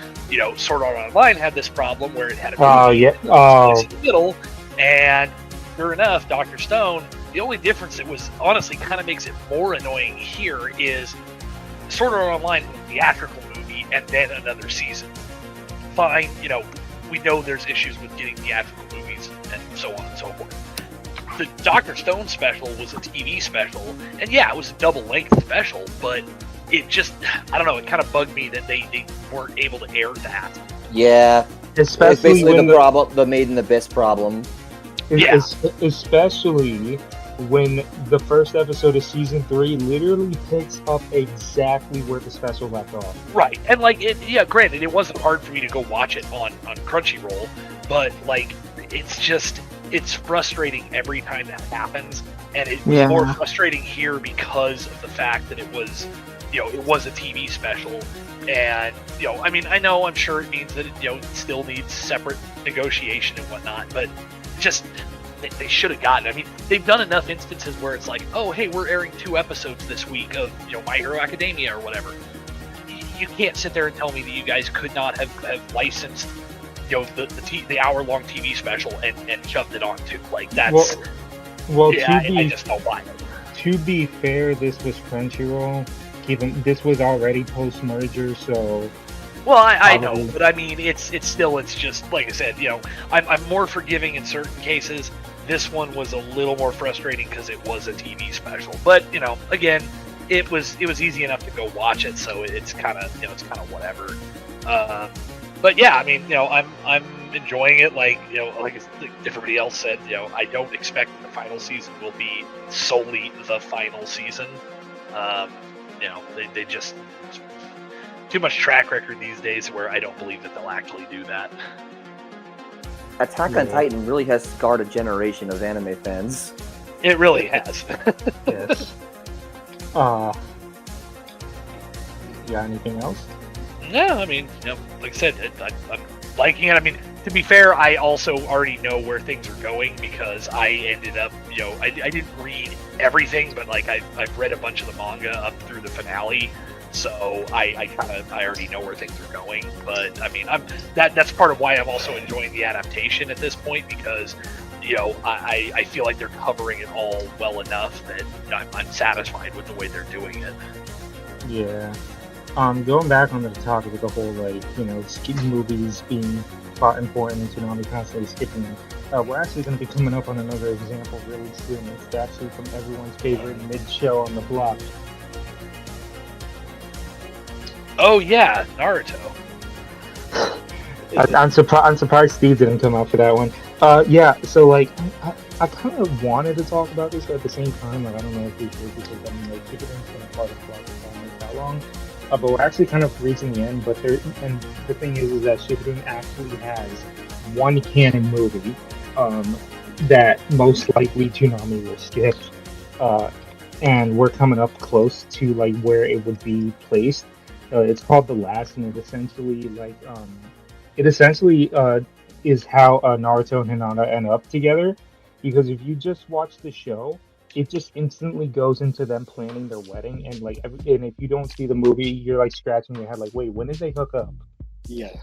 Sword Art Online had this problem where it had a in the middle, and sure enough, Dr. Stone. The only difference that was honestly kind of makes it more annoying here is Sword Art Online was a theatrical movie and then another season. Fine, we know there's issues with getting theatrical movies and so on and so forth. The Dr. Stone special was a TV special, and yeah, it was a double-length special, but it just, I don't know, it kind of bugged me that they weren't able to air that. Yeah, especially it's basically the Made in Abyss problem. Yeah. Especially when the first episode of season 3 literally picks up exactly where the special left off. Right, and granted, it wasn't hard for me to go watch it on Crunchyroll, but it's frustrating every time that happens, and it was more frustrating here because of the fact that it was it was a TV special, and I mean, I'm sure it means that it still needs separate negotiation and whatnot, but just they should have gotten. I mean, they've done enough instances where it's like, oh, hey, we're airing 2 episodes this week of My Hero Academia or whatever. You can't sit there and tell me that you guys could not have licensed the hour-long TV special and shoved it on too. Like, that's I just don't buy it. To be fair, this was Crunchyroll. Even this was already post-merger, so. Well, I know, but I mean, it's just like I said. I'm more forgiving in certain cases. This one was a little more frustrating because it was a TV special. But again, it was easy enough to go watch it, so it's kind of whatever. But yeah, I mean, I'm enjoying it. Like like everybody else said, I don't expect that the final season will be solely the final season. They just too much track record these days where I don't believe that they'll actually do that. Attack on Titan really has scarred a generation of anime fans. It really has. Yes. Yeah. Anything else? No, I mean, like I said, I'm liking it. I mean, to be fair, I also already know where things are going because I ended up, I didn't read everything, but like I've read a bunch of the manga up through the finale, so I already know where things are going. But I mean, that's part of why I'm also enjoying the adaptation at this point because I feel like they're covering it all well enough that I'm satisfied with the way they're doing it. Yeah. Going back on the topic of the whole, skip movies being plot important and Toonami constantly skipping them, we're actually going to be coming up on another example really soon. It's actually from everyone's favorite mid-show on the block. Oh yeah, Naruto. I'm surprised Steve didn't come out for that one. Yeah, so I kind of wanted to talk about this, but at the same time, I don't know if we should because Shippuden been a part of the block for that long. But we're actually kind of reaching the end. But the thing is that Shippuden actually has one canon movie that most likely Toonami will skip, and we're coming up close to where it would be placed. It's called The Last, and it essentially is how Naruto and Hinata end up together. Because if you just watch the show, it just instantly goes into them planning their wedding, and and if you don't see the movie, you're scratching your head wait, when did they hook up? Yeah.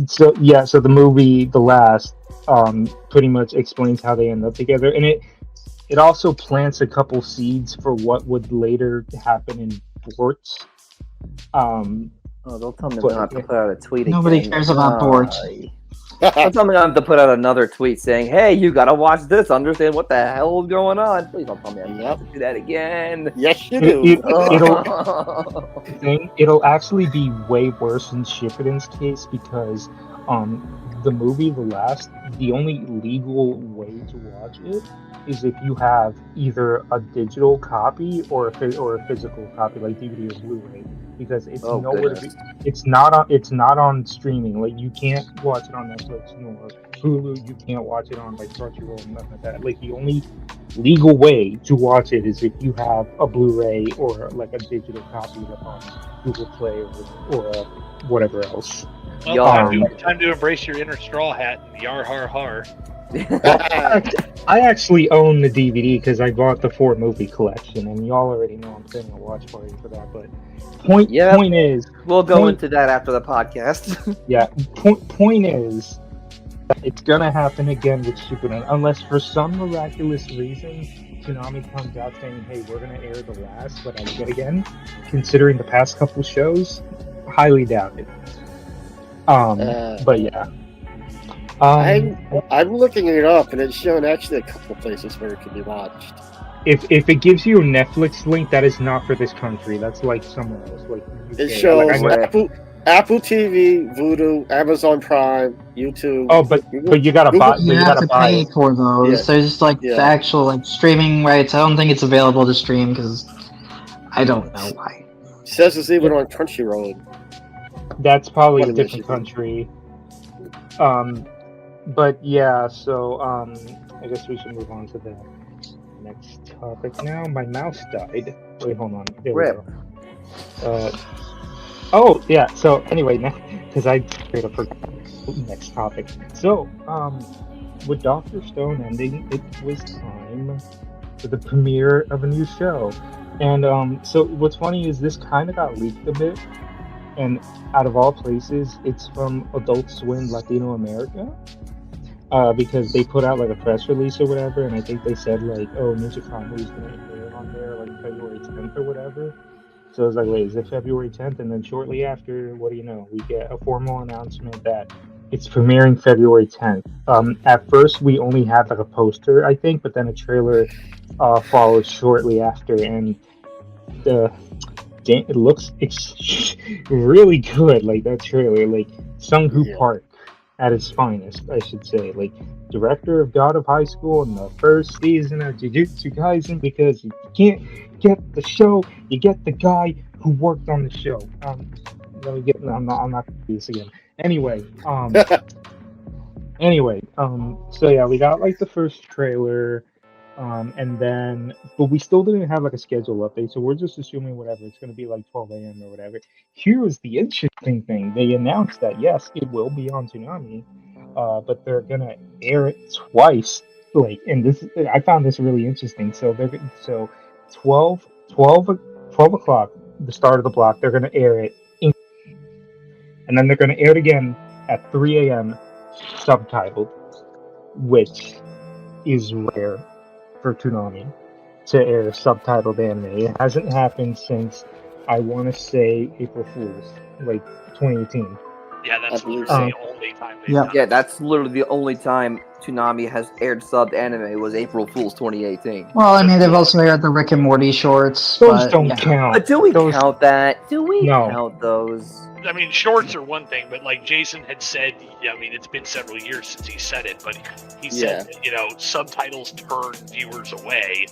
So the movie The Last pretty much explains how they end up together, and it also plants a couple seeds for what would later happen in Bortz. Don't tell me I'm not to put out a tweet again. Nobody cares about Bortz. Don't tell me I have to put out another tweet saying, "Hey, you gotta watch this. Understand what the hell is going on." Please don't tell me I have to do that again. Yes, you do. It'll actually be way worse in Shippuden's case because the movie The Last, the only legal way to watch it is if you have either a digital copy or a physical copy like DVD or Blu-ray, because it's nowhere to be. It's not on streaming. You can't watch it on Netflix nor Hulu. You can't watch it on Crunchyroll and nothing like that. The only legal way to watch it is if you have a Blu-ray or a digital copy on Google Play or whatever else. Well, time to embrace your inner straw hat and yar har har. I actually own the DVD because I bought the 4 movie collection, and y'all already know I'm setting a watch party for that. But point is, we'll go into that after the podcast. Yeah, point is, it's gonna happen again with Shippuden, unless for some miraculous reason Toonami comes out saying, "Hey, we're gonna air The Last, but again." Considering the past couple shows, highly doubt it. But yeah. I'm looking it up, and it's showing actually a couple places where it can be watched. If it gives you a Netflix link, that is not for this country. That's somewhere else. It shows Apple TV, Vudu, Amazon Prime, YouTube. Oh, but you gotta buy. You have to pay for those. Yeah. There's the actual streaming rights. I don't think it's available to stream because I don't know why. It says it's even on Crunchyroll. That's probably a different country. But yeah, so I guess we should move on to the next topic now. My mouse died. Wait, hold on. There we go. Uh, oh yeah. So anyway, now because I straight up forgot the next topic. So with Doctor Stone ending, it was time for the premiere of a new show. And so what's funny is this kind of got leaked a bit, and out of all places, it's from Adult Swim Latino America. Because they put out like a press release or whatever, and I think they said like, "Oh, Ninja Kami's gonna air on there like February 10th or whatever." So I was like, "Wait, is it February 10th?" And then shortly after, what do you know? We get a formal announcement that it's premiering February 10th. At first, we only had like a poster, I think, but then a trailer followed shortly after, and the it looks really good. Like that trailer, like Sung Hoo Yeah. Park at its finest, I should say. Like director of God of High School in the first season of Jujutsu Kaisen, because you can't get the show, you get the guy who worked on the show. Let me get. I'm not gonna do this again. Anyway, so yeah, we got like the first trailer, and then, but we still didn't have like a schedule update, so we're just assuming whatever, it's gonna be like 12 a.m. or whatever. Here is the interesting thing: they announced that yes, it will be on Toonami, but they're gonna air it twice. Like, and this, I found this really interesting. So 12, 12 o'clock, the start of the block, they're gonna air it, and then they're gonna air it again at 3 a.m. subtitled, which is rare for Toonami to air subtitled anime. It hasn't happened since, I want to say, April Fool's, like 2018. Yeah, that's I believe literally so. the only time they've Yeah. done Yeah, it. that's literally the only time Toonami has aired subbed anime was April Fool's 2018. Well, I mean, they've also aired the Rick and Morty shorts, Those but don't yeah. count. But do we Those- count that? Do we No. count those? I mean, shorts are one thing, but like Jason had said, I mean, it's been several years since he said it, but he said, that, you know, subtitles turn viewers away.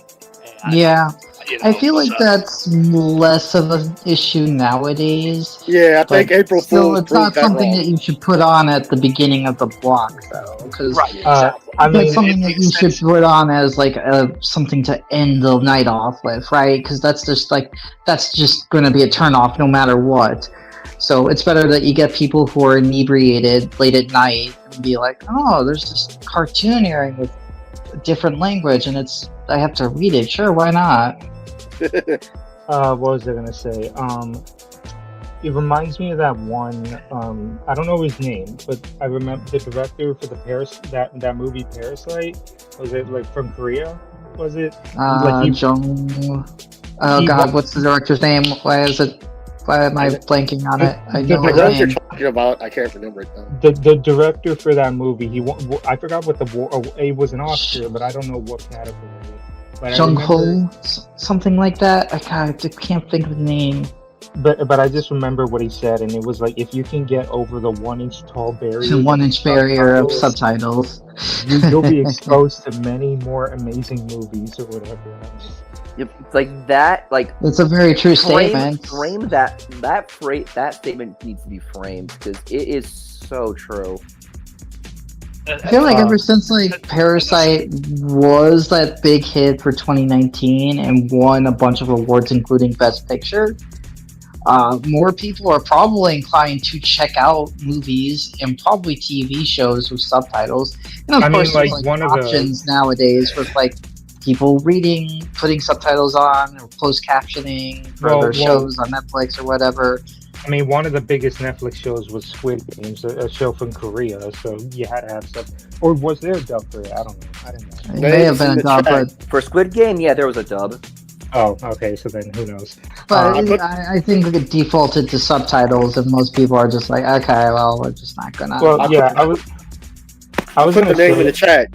And, Yeah, you I know, feel like so- that's less of an issue nowadays. Yeah, I think But April still, Fool's it's not proved that something wrong. that you should put on at the beginning of the block, though, because Right, exactly. I mean, that's something it that makes you should sense. put on as like something to end the night off with, right? Because that's just going to be a turnoff no matter what. So it's better that you get people who are inebriated late at night and be like, oh, there's this cartoon airing with a different language, and I have to read it. Sure, why not? what was I gonna say? It reminds me of that one. I don't know his name, but I remember the director for that movie Parasite. Was it like from Korea? Was it? Like he- Jung. Oh he God, wa- what's the director's name? Why am I blanking on it? I know I his know what you're name. talking about. I can't remember it though. The director for that movie, I forgot what it was an Oscar, but I don't know what category. But I Jung remember- Ho, something like that. I can't think of the name. But I just remember what he said, and it was like, if you can get over the 1 inch tall barrier, The 1 inch barrier of subtitles, subtitles. you'll be exposed to many more amazing movies or whatever. And I'm just- Yep, it's like that. Like It's a very true statement. frame that statement needs to be framed because it is so true. I feel like Uh, ever since like Parasite was that big hit for 2019 and won a bunch of awards, including Best Picture, more people are probably inclined to check out movies and probably TV shows with subtitles. And of I mean, course, like, there's one of the- options nowadays with like people reading, putting subtitles on, or closed captioning for Well, their well- shows on Netflix or whatever. I mean, one of the biggest Netflix shows was Squid Games, a show from Korea, so you had to have stuff. Or was there a dub for it? I don't know. I didn't know. It may have been a in the dub, chat. but For Squid Game, yeah, there was a dub. Oh, okay, so then who knows? But I think it defaulted to subtitles, and most people are just like, okay, well, we're just not gonna. Well, yeah, I was Put gonna the name in the say. chat.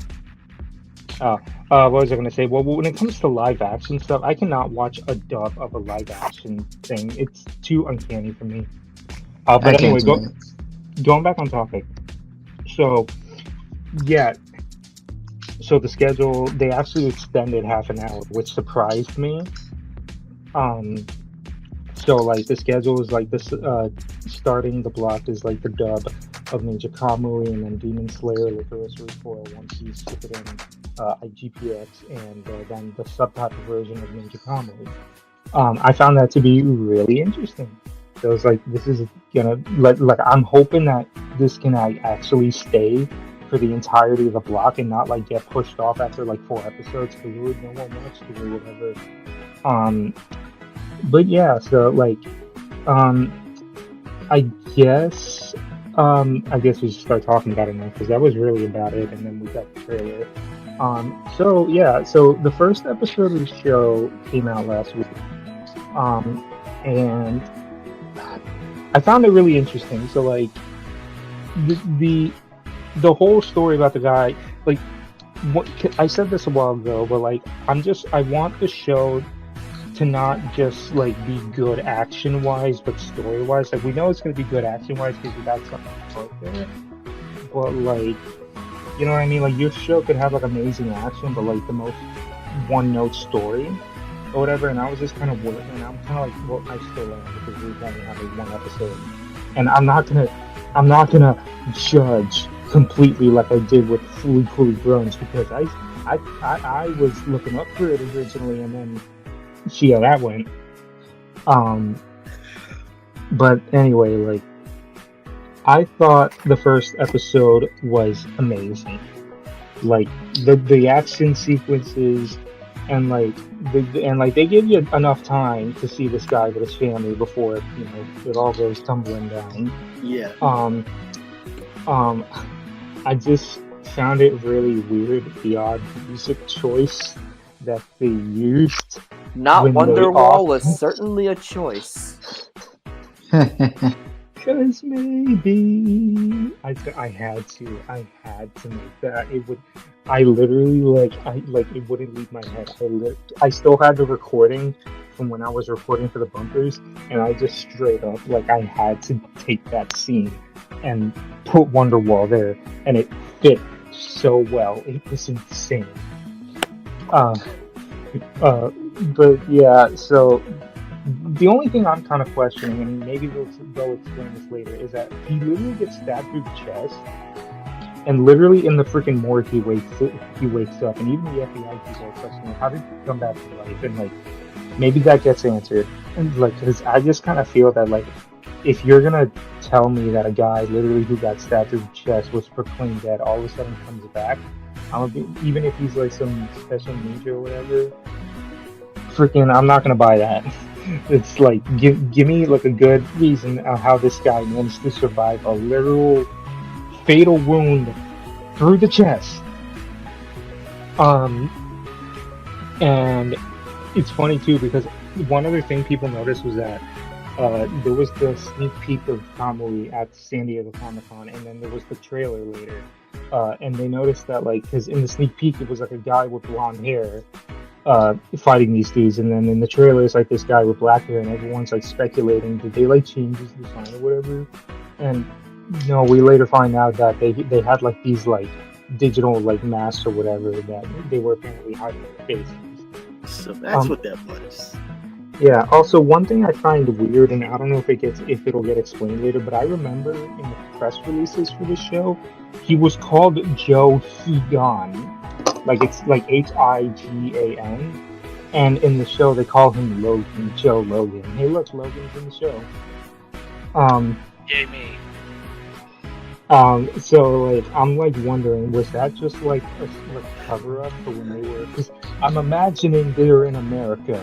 What was I gonna say? Well, when it comes to live action stuff, I cannot watch a dub of a live action thing. It's too uncanny for me. I But anyway, can't do it. going back on topic. So, yeah. So the schedule, they actually extended half an hour, which surprised me. So like the schedule is like this. Starting the block is like the dub of Ninja Kamui, and then Demon Slayer, Licorice Recoil, One Piece, Shippuden, IGPX, and then the subtitle version of Ninja Kamui. I found that to be really interesting. So it's like this is gonna like I'm hoping that this can actually stay for the entirety of the block and not like get pushed off after like 4 episodes because there was no more much to or whatever. Um, but yeah, so like um, I guess I guess we should start talking about it now because that was really about it, and then we got the trailer. So yeah, so the first episode of the show came out last week. And I found it really interesting. So like the whole story about the guy, like what I said this a while ago, but like I want the show to not just like be good action wise, but story wise. Like we know it's gonna be good action wise because we got something out there, but like you know what I mean? Like your show could have like amazing action, but like the most one note story or whatever. And I was just kind of worried, and I'm kind of like, well, I still am because we only have like 1 episode, and I'm not gonna judge completely like I did with Fully Cooley Grunge because I was looking up for it originally, and then see how that went. But anyway, like I thought the first episode was amazing. Like the action sequences and like they give you enough time to see this guy with his family before it all goes tumbling down. Yeah. I just found it really weird the odd music choice that they used. Not when they Wonderwall was certainly a choice. Cause maybe I had to make that. I literally it wouldn't leave my head. I still had the recording from when I was recording for the bumpers, and I just straight up I had to take that scene and put Wonderwall there, and it fit so well. It was insane. But yeah, so the only thing I'm kind of questioning, and maybe they'll explain this later, is that he literally gets stabbed through the chest, and literally in the freaking morgue he wakes up, and even the FBI people are questioning how did he come back to life, and maybe that gets answered, and because I just kind of feel that if you're gonna tell me that a guy literally who got stabbed through the chest was proclaimed dead all of a sudden comes back, even if he's some special ninja or whatever, I'm not gonna buy that. It's give me a good reason on how this guy managed to survive a literal fatal wound through the chest. And it's funny too because one other thing people noticed was that there was the sneak peek of Kamui at San Diego Comic-Con, and then there was the trailer later. And they noticed that because in the sneak peek it was a guy with blonde hair fighting these dudes, and then in the trailer it's this guy with black hair, and everyone's speculating did they change his design or whatever. And no, we later find out that they had these digital masks or whatever that they were apparently hiding their faces. So that's what that was. Yeah. Also, one thing I find weird, and I don't know if it'll get explained later, but I remember in the press releases for this show, he was called Joe Higan. It's Higan, and in the show they call him Logan, Joe Logan. Hey, look, Logan's in the show. Yay me. So I'm wondering, was that just a cover up for when they were? Because I'm imagining they're in America,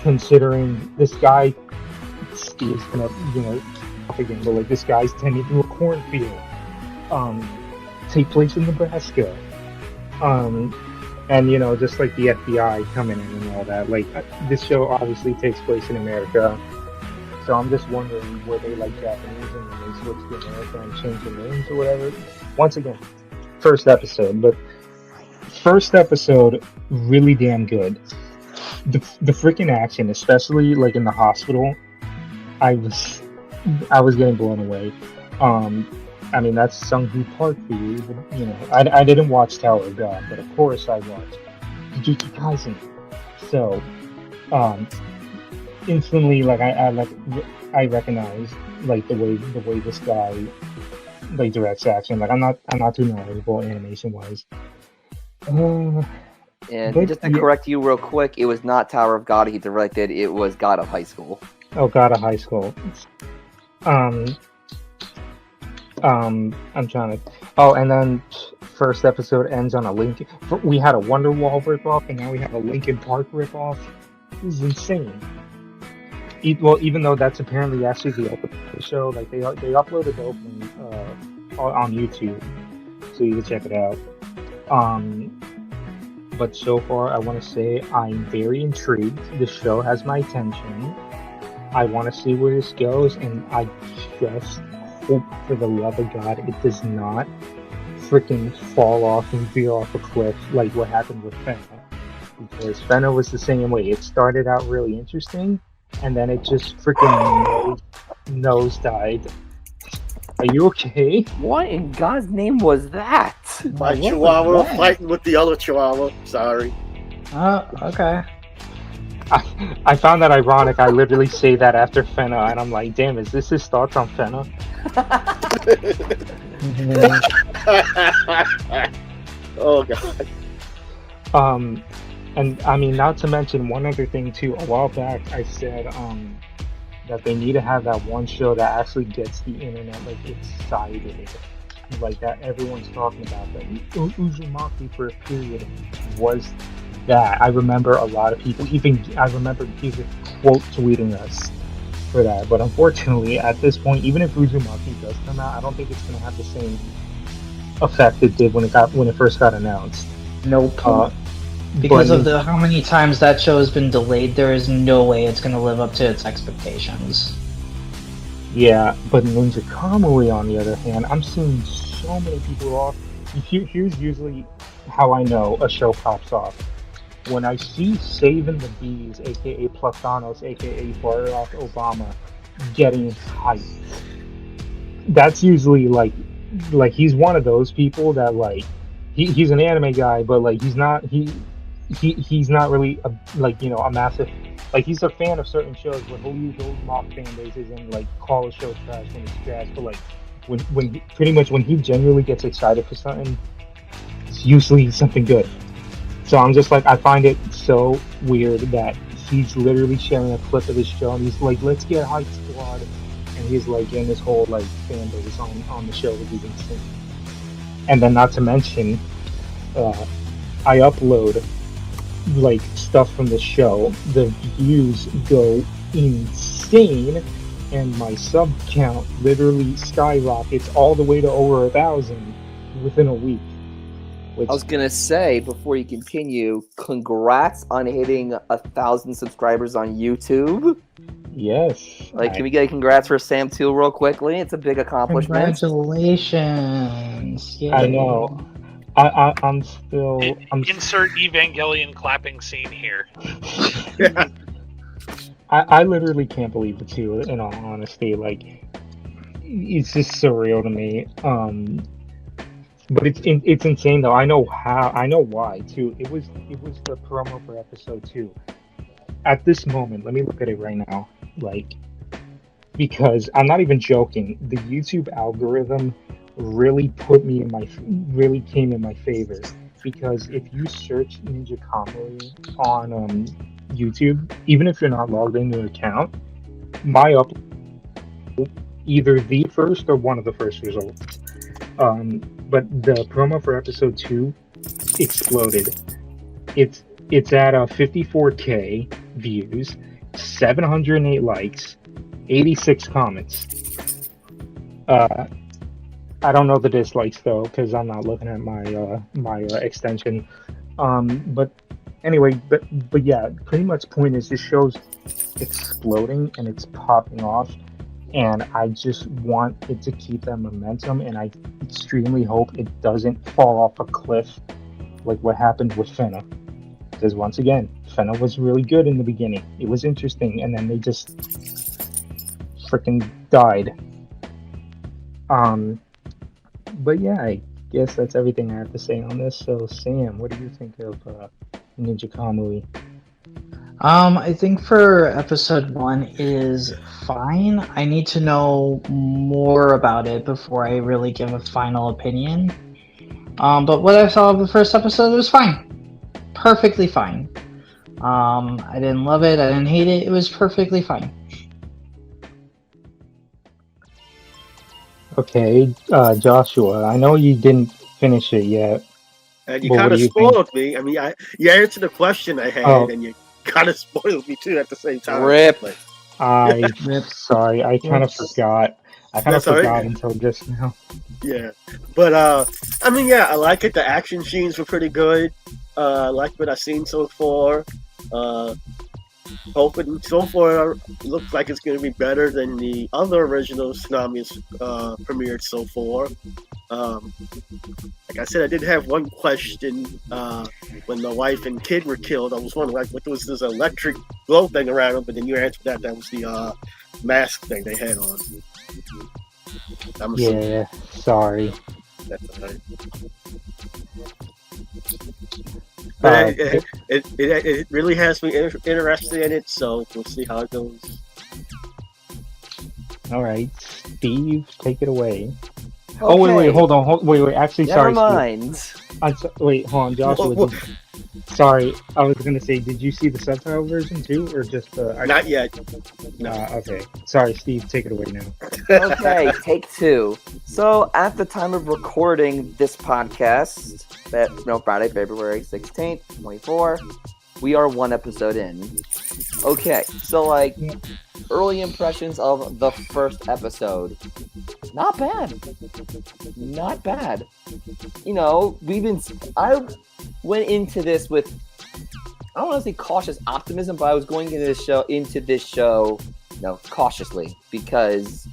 considering this guy is gonna again, but this guy's tending to a cornfield. Take place in Nebraska. And just the FBI coming in and all that. This show obviously takes place in America, so I'm just wondering were they Japanese and then they switched to America and changed the names or whatever. Once again, first episode really damn good. The freaking action, especially in the hospital, I was getting blown away. I mean, that's Sung-Hoo Park for you, but, I didn't watch Tower of God, but of course I watched Jujutsu Kaisen. So, instantly, I recognize, the way this guy, directs action. I'm not too knowledgeable animation-wise. And But, just to yeah. correct you real quick, it was not Tower of God he directed, it was God of High School. Oh, God of High School. I'm trying to. Oh, and then first episode ends on a Linkin. We had a Wonderwall ripoff, and now we have a Linkin Park ripoff. This is insane. Well, even though that's apparently actually the opening of the show, like they uploaded the opening on YouTube, so you can check it out. But so far, I want to say I'm very intrigued. The show has my attention. I want to see where this goes, and I just hope for the love of God it does not freaking fall off and veer off a cliff like what happened with Fenna. Because Fenna was the same way. It started out really interesting, and then it just freaking nosedived. Are you okay? What in God's name was that? My What chihuahua was that? fighting with the other chihuahua. Sorry. Oh, okay. I found that ironic. I literally say that after Fenna, and I'm like, damn, is this his thoughts on Fenna? Oh god. And I mean, not to mention one other thing too. A while back, I said that they need to have that one show that actually gets the internet like excited, like that everyone's talking about. That Uzumaki for a period was that. I remember a lot of people, I remember people quote tweeting us for that. But unfortunately, at this point, even if Uzumaki does come out, I don't think it's going to have the same effect it did when it first got announced. Nope. Because of how many times that show has been delayed, there is no way it's going to live up to its expectations. Yeah, but Ninja Kamui, on the other hand, I'm seeing so many people off. Here's usually how I know a show pops off. When I see Saving the Bees, aka Platanos, aka Barack Obama, getting hyped, that's usually like he's one of those people that like he's an anime guy, but like he's not really a massive, like he's a fan of certain shows, but he'll use those mock fan bases and like call a show trash when it's trash. But like when pretty much when he genuinely gets excited for something, it's usually something good. So I'm just like, I find it so weird that he's literally sharing a clip of this show and he's like, let's get Hype Squad, and he's like in this whole like fan base on the show, which is insane. And then not to mention, I upload like stuff from the show, the views go insane, and my sub count literally skyrockets all the way to over 1,000 within a week. Which, I was gonna say, before you continue, congrats on hitting 1,000 subscribers on YouTube. yes. Can we get a congrats for Sam too, real quickly? It's a big accomplishment. Congratulations! Yay. I know. I'm still. Insert Evangelion clapping scene here. I literally can't believe it too. In all honesty, like it's just surreal to me. But it's insane though. I know why too. It was the promo for episode 2. At this moment, let me look at it right now. Like, because I'm not even joking. The YouTube algorithm really came in my favor, because if you search Ninja Kamui on YouTube, even if you're not logged into an account, my upload either the first or one of the first results. But the promo for episode 2 exploded. It's at 54k views, 708 likes, 86 comments. I don't know the dislikes though, because I'm not looking at my extension. But anyway, but yeah, pretty much point is this show's exploding and it's popping off. And I just want it to keep that momentum, and I extremely hope it doesn't fall off a cliff like what happened with Fenna. Because once again, Fenna was really good in the beginning. It was interesting, and then they just freaking died. But yeah, I guess that's everything I have to say on this. So Sam, what do you think of Ninja Kamui? I think for episode 1 is fine. I need to know more about it before I really give a final opinion. But what I saw of the first episode was fine. perfectly fine. I didn't love it. I didn't hate it. It was perfectly fine. Okay, Joshua, I know you didn't finish it yet. And you Well, what kind of do you think? spoiled me. I mean, you answered the question I had, Oh. and you kind of spoiled me too at the same time. Rip. Like, Rip. Sorry, I kind of Whoops. forgot. I kind of That's all right. forgot until just now. yeah, but I mean, yeah, I like it. The action scenes were pretty good. I like what I've seen so far. Hoping so far looks like it's going to be better than the other original Toonami's premiered so far. Like I said, I did have one question when the wife and kid were killed. I was wondering, like, what was this electric glow thing around them? But then you answered that. That was the mask thing they had on. I'm assuming Yeah, sorry. that's all right. But it really has me interested in it, so we'll see how it goes. All right, Steve, take it away. Oh wait, hold on, wait. Actually, Never sorry, mind. Steve. Wait, hold on, Joshua. Sorry, I was gonna say, did you see the subtitle version too, or just the? Not yet. No. Okay. Sorry, Steve. Take it away now. Okay, take two. So, at the time of recording this podcast, Friday, February 16th, 24, we are one episode in. Okay, so, like, early impressions of the first episode. Not bad. Not bad. You know, I went into this with, I don't want to say cautious optimism, but I was going into this show, cautiously, because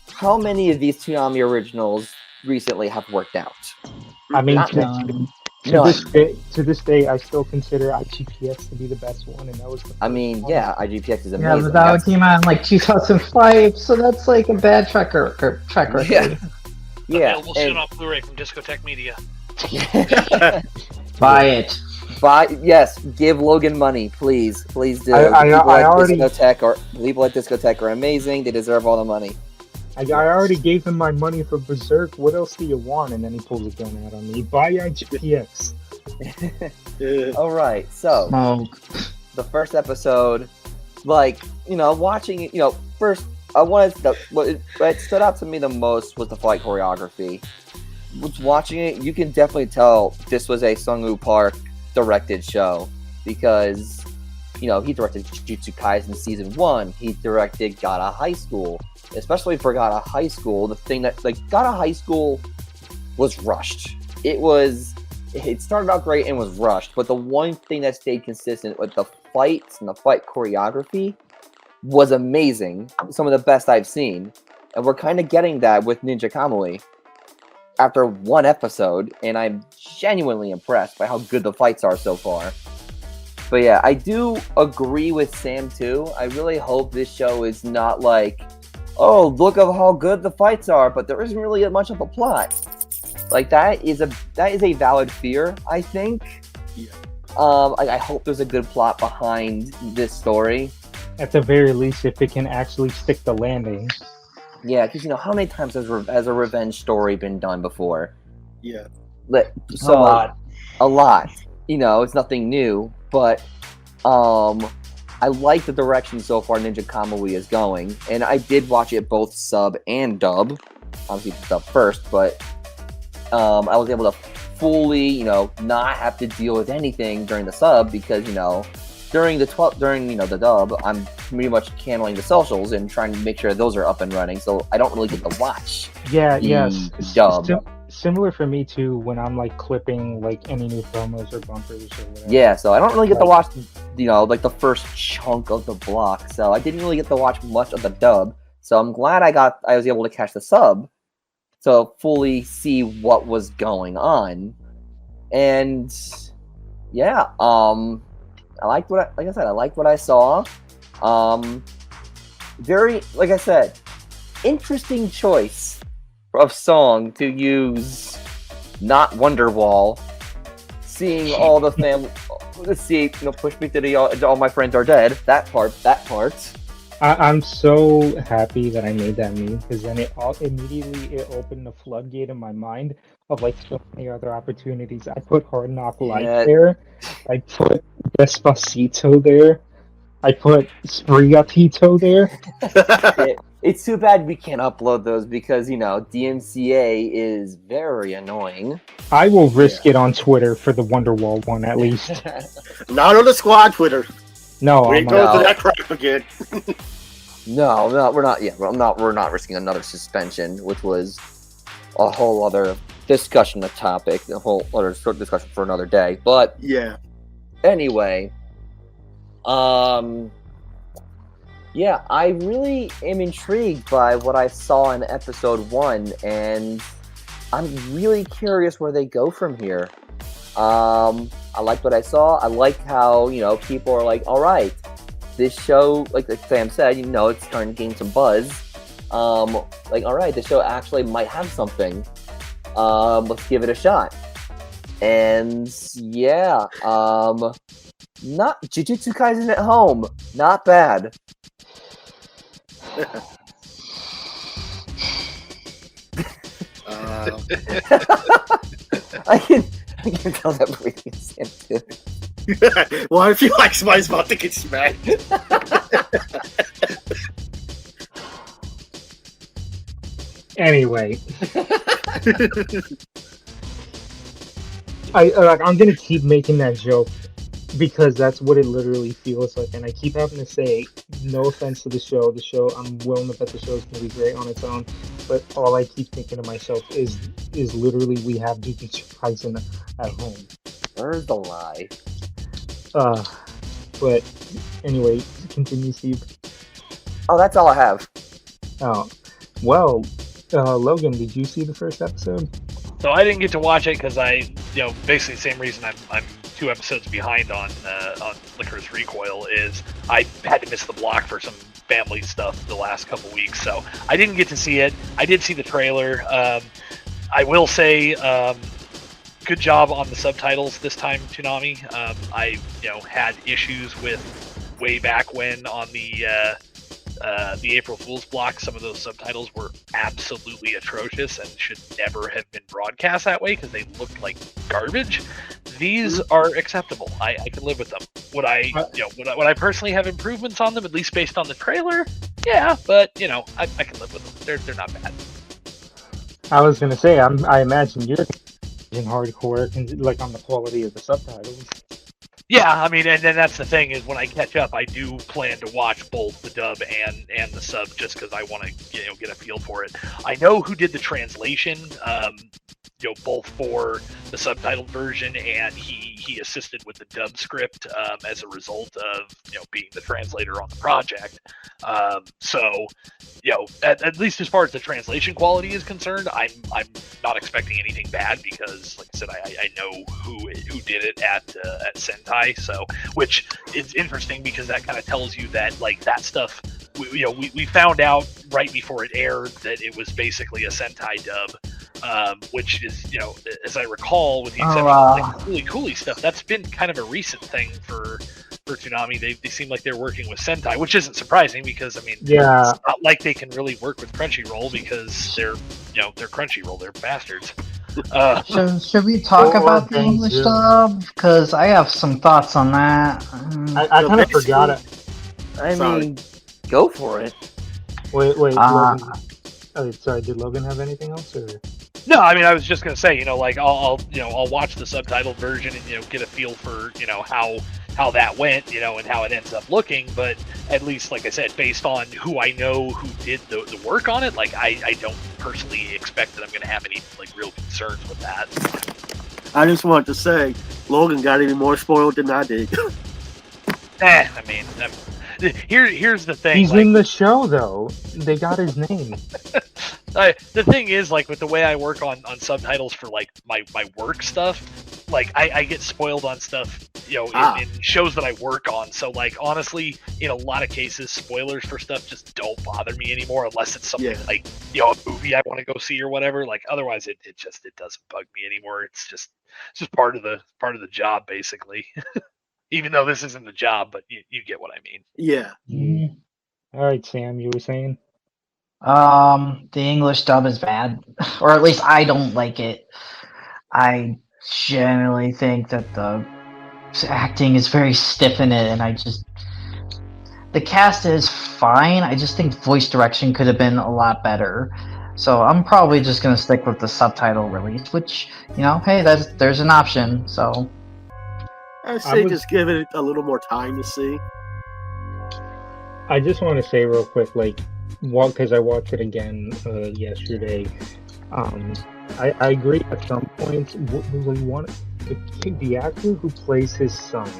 how many of these Toonami originals recently have worked out? I mean, to this day, I still consider IGPX to be the best one, and that was. Yeah, IGPX is amazing. Yeah, but that came out in like 2005, so that's like a bad track record. Yeah. Available soon off Blu-ray from Discotheque Media. Buy it. Yes, give Logan money, please do. People at Discotheque are amazing. They deserve all the money. I already gave him my money for Berserk. What else do you want? And then he pulls a gun out on me. Buy IGPX. All right, so the first episode, watching it, first what stood out to me the most was the fight choreography. Watching it, you can definitely tell this was a Sung-woo Park directed show because, he directed Jujutsu Kaisen Season 1. He directed Gata High School. Especially for Gata High School, the thing that, Gata High School was rushed. It started out great and was rushed, but the one thing that stayed consistent with the fights and the fight choreography was amazing. Some of the best I've seen. And we're kind of getting that with Ninja Kamui after one episode, and I'm genuinely impressed by how good the fights are so far. But yeah, I do agree with Sam too. I really hope this show is not like, oh, look at how good the fights are, but there isn't really much of a plot. That is a valid fear, I think. Yeah. I hope there's a good plot behind this story. At the very least, if it can actually stick the landing. Yeah, because how many times has a revenge story been done before? Yeah. A lot. A lot. It's nothing new, but I like the direction so far Ninja Kamui is going, and I did watch it both sub and dub. Obviously sub first, but I was able to fully, not have to deal with anything during the sub because, during the dub, I'm pretty much handling the socials and trying to make sure those are up and running, so I don't really get to watch. Dub. Similar for me too when I'm clipping any new promos or bumpers or whatever. Yeah, so I don't really get to watch the first chunk of the block. So I didn't really get to watch much of the dub. So I'm glad I was able to catch the sub to fully see what was going on. And yeah, I liked what I liked what I saw. Very, like I said, interesting choice of song to use, not Wonderwall. Seeing all the family, push me to the all my friends are dead. That part. I'm so happy that I made that meme because then immediately it opened the floodgate in my mind of like so many other opportunities. I put Hard Knock Life Yeah. there. I put Despacito there. I put Sprigatito there. Yeah, it's too bad we can't upload those because DMCA is very annoying. I will risk it on Twitter for the Wonderwall one at least. Not on the squad Twitter. No, We I'm ain't going no. to that crap again. No, we're not. Yeah, we're not risking another suspension, which was a whole other discussion of topic, a whole other short discussion for another day. But Yeah. anyway, yeah, I really am intrigued by what I saw in episode 1, and I'm really curious where they go from here. I like what I saw. I like how people are like, all right, this show, like Sam said, it's starting to gain some buzz. Like, all right, this show actually might have something. Let's give it a shot. And yeah, not Jujutsu Kaisen at home, not bad. I can tell that breathing is Sam too. Well, I feel like somebody's about to get smacked. Anyway, I'm gonna keep making that joke because that's what it literally feels like, and I keep having to say, no offense to the show. The show, I'm willing to bet the show's gonna be great on its own, but all I keep thinking to myself is literally we have Jujutsu Kaisen at home. Where's the lie? But anyway, continue, Steve. Oh, that's all I have. Oh, well, Logan, did you see the first episode? So I didn't get to watch it because basically the same reason I'm 2 episodes behind on Licorice Recoil is I had to miss the block for some family stuff the last couple weeks, so I didn't get to see it. I did see the trailer. I will say, good job on the subtitles this time, Toonami. I had issues with way back when on the April Fool's block. Some of those subtitles were absolutely atrocious and should never have been broadcast that way because they looked like garbage. These are acceptable. I can live with them. Would I personally have improvements on them, at least based on the trailer? Yeah, but I can live with them. They're not bad. I was gonna say, I imagine you're in hardcore, like on the quality of the subtitles. Yeah, I mean, and then that's the thing is when I catch up, I do plan to watch both the dub and the sub just because I want to get a feel for it. I know who did the translation, both for the subtitled version and he assisted with the dub script as a result of being the translator on the project. So at least as far as the translation quality is concerned, I'm not expecting anything bad because, like I said, I know who did it at Sentai. So, which is interesting because that kind of tells you that like that stuff. We found out right before it aired that it was basically a Sentai dub, which is as I recall, with the exception of like the Coolie Coolie stuff, that's been kind of a recent thing for Toonami. They seem like they're working with Sentai, which isn't surprising because it's not like they can really work with Crunchyroll because they're Crunchyroll, they're bastards. Should we talk about the English dub? Because I have some thoughts on that. I kind of forgot it. I mean, go for it. Wait, Logan. Oh, sorry. Did Logan have anything else? Or? No, I mean I was just gonna say, like I'll watch the subtitled version and get a feel for how that went, and how it ends up looking. But at least, like I said, based on who I know who did the work on it, like I don't personally expect that I'm gonna have any like real concerns with that. I just wanted to say, Logan got even more spoiled than I did. I mean, here's the thing. He's in the show, though. They got his name. The thing is, like, with the way I work on subtitles for, like, my work stuff, like, I get spoiled on stuff, in shows that I work on. So, like, honestly, in a lot of cases, spoilers for stuff just don't bother me anymore unless it's something like, a movie I want to go see or whatever. Like, otherwise, it doesn't bug me anymore. It's just part of the job, basically. Even though this isn't the job, but you get what I mean. Yeah. All right, Sam, you were saying? The English dub is bad, or at least I don't like it. I generally think that the acting is very stiff in it, and the cast is fine. I just think voice direction could have been a lot better. So I'm probably just gonna stick with the subtitle release, which hey, there's an option. So I I say was just give it a little more time to see. I just want to say real quick, like, because I watched it again yesterday. Um, I agree at some points. The actor who plays his son,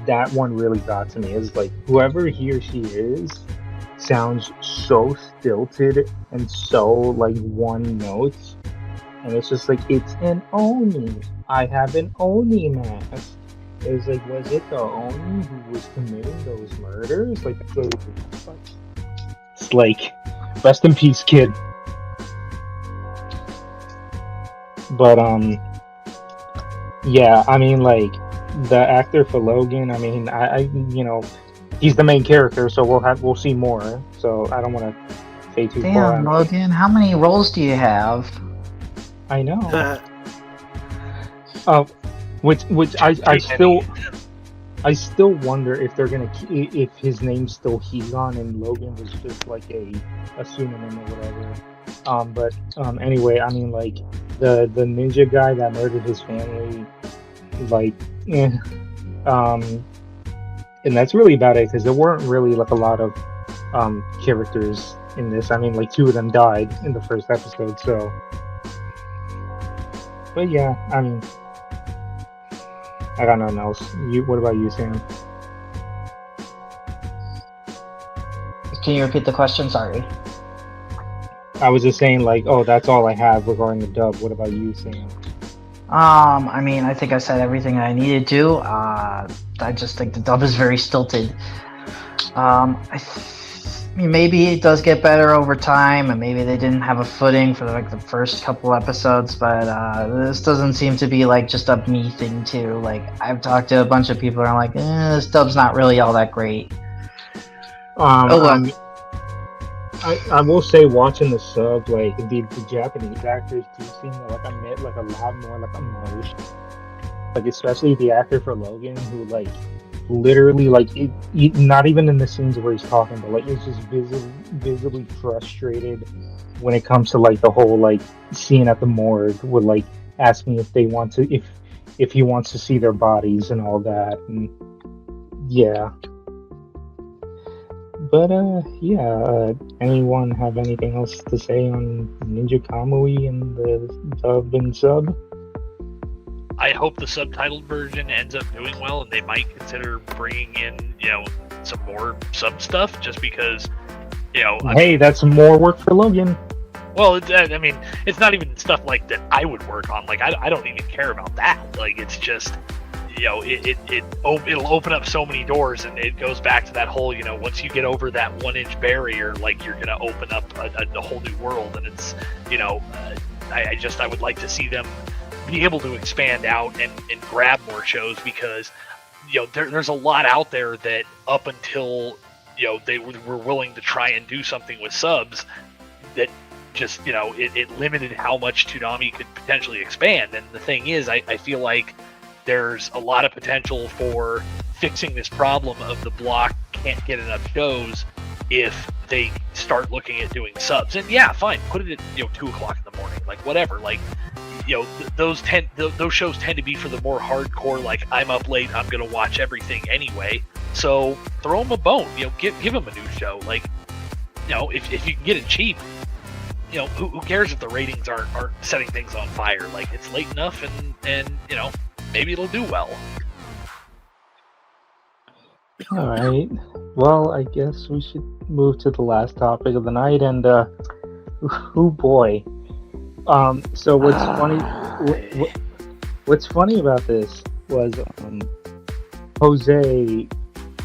that one really got to me. Is like whoever he or she is, sounds so stilted and so like one note, and it's just like it's an Oni. I have an Oni mask. It was like, was it the Oni who was committing those murders? Like, that's what it was like. It's like, rest in peace, kid. But yeah, I mean, like the actor for Logan. I mean, he's the main character, so we'll see more. So I don't want to say too far. damn, Logan, how many roles do you have? I know. Which I still wonder if they're gonna if his name's still Hegon and Logan was just like a pseudonym or whatever. But anyway, I mean, like the ninja guy that murdered his family, like, and that's really about it because there weren't really like a lot of characters in this. I mean, like 2 of them died in the first episode, so. But yeah, I mean, I got nothing else. What about you, Sam? Can you repeat the question? Sorry. I was just saying, like, oh, that's all I have regarding the dub. What about you, Sam? I mean, I think I said everything I needed to. I just think the dub is very stilted. I mean, maybe it does get better over time, and maybe they didn't have a footing for like the first couple episodes, but this doesn't seem to be like just a me thing too. Like, I've talked to a bunch of people who are like, this dub's not really all that great. I will say, watching the sub, like the Japanese actors do seem to like emit like a lot more like emotion. Like, especially the actor for Logan, who like literally like not even in the scenes where he's talking, but like it's just visibly frustrated when it comes to like the whole like scene at the morgue with like asking if they want to if he wants to see their bodies and all that, and yeah. But anyone have anything else to say on Ninja Kamui and the dub and sub? I hope the subtitled version ends up doing well, and they might consider bringing in, some more sub stuff, just because, that's more work for Logan. Well, I mean, it's not even stuff like that I would work on. Like, I don't even care about that. Like, it's just, it'll open up so many doors, and it goes back to that whole, once you get over that 1-inch barrier, like, you're gonna open up a whole new world, and it's, I would like to see them be able to expand out and grab more shows, because there's a lot out there that up until they were willing to try and do something with subs that just it limited how much Toonami could potentially expand. And the thing is, I feel like there's a lot of potential for fixing this problem of the block can't get enough shows if they start looking at doing subs. And yeah, fine, put it at 2 o'clock in the morning, like whatever. Like, those shows tend to be for the more hardcore, like, I'm up late, I'm gonna watch everything anyway. So throw them a bone, give them a new show. Like, if you can get it cheap, who cares if the ratings aren't setting things on fire? Like, it's late enough, and maybe it'll do well. All right. Well, I guess we should move to the last topic of the night, and oh boy. So what's funny about this was Jose,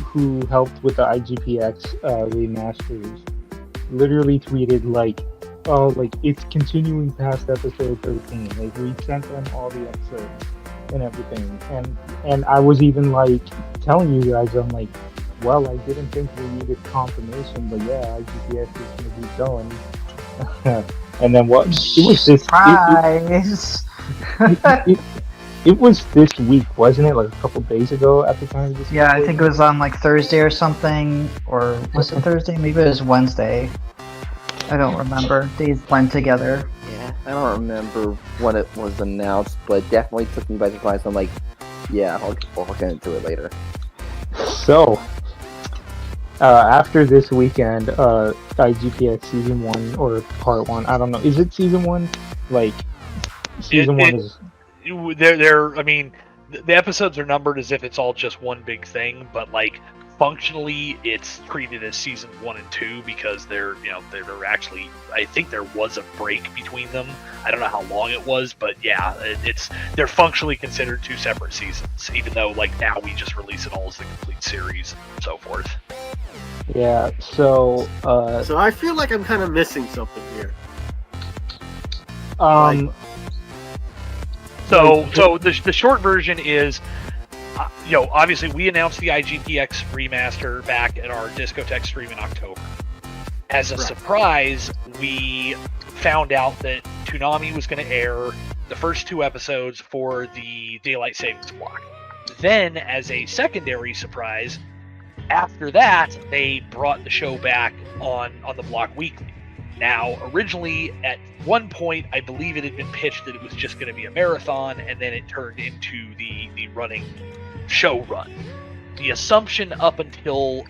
who helped with the IGPX remasters, literally tweeted like, "Oh, like it's continuing past episode 13. Like, we sent them all the episodes and everything." And I was even like telling you guys, I'm like, Well, I didn't think we needed confirmation, but yeah, IGPX is going to be going. And then what? It was this. Surprise! It was this week, wasn't it? Like a couple days ago at the time of this. Yeah, I think it was on like Thursday or something, or was it Thursday? Maybe it was Wednesday. I don't remember. Days blend together. Yeah, I don't remember when it was announced, but it definitely took me by surprise. I'm like, yeah, I'll get into it later. So, after this weekend, IGPX season 1 or part 1, I don't know. Is it season 1? Like, season 1 is. I mean, the episodes are numbered as if it's all just one big thing, but like functionally, it's treated as season 1 and 2 because they're actually. I think there was a break between them. I don't know how long it was, but yeah, they're functionally considered 2 separate seasons, even though like now we just release it all as the complete series and so forth. Yeah. So. So I feel like I'm kind of missing something here. So the short version is, obviously we announced the IGPX remaster back at our Discotheque stream in October. As a surprise, we found out that Toonami was going to air the first 2 episodes for the Daylight Savings block. Then, as a secondary surprise, after that, they brought the show back on the block weekly. Now, originally, at one point, I believe it had been pitched that it was just going to be a marathon, and then it turned into the running show run. The assumption up until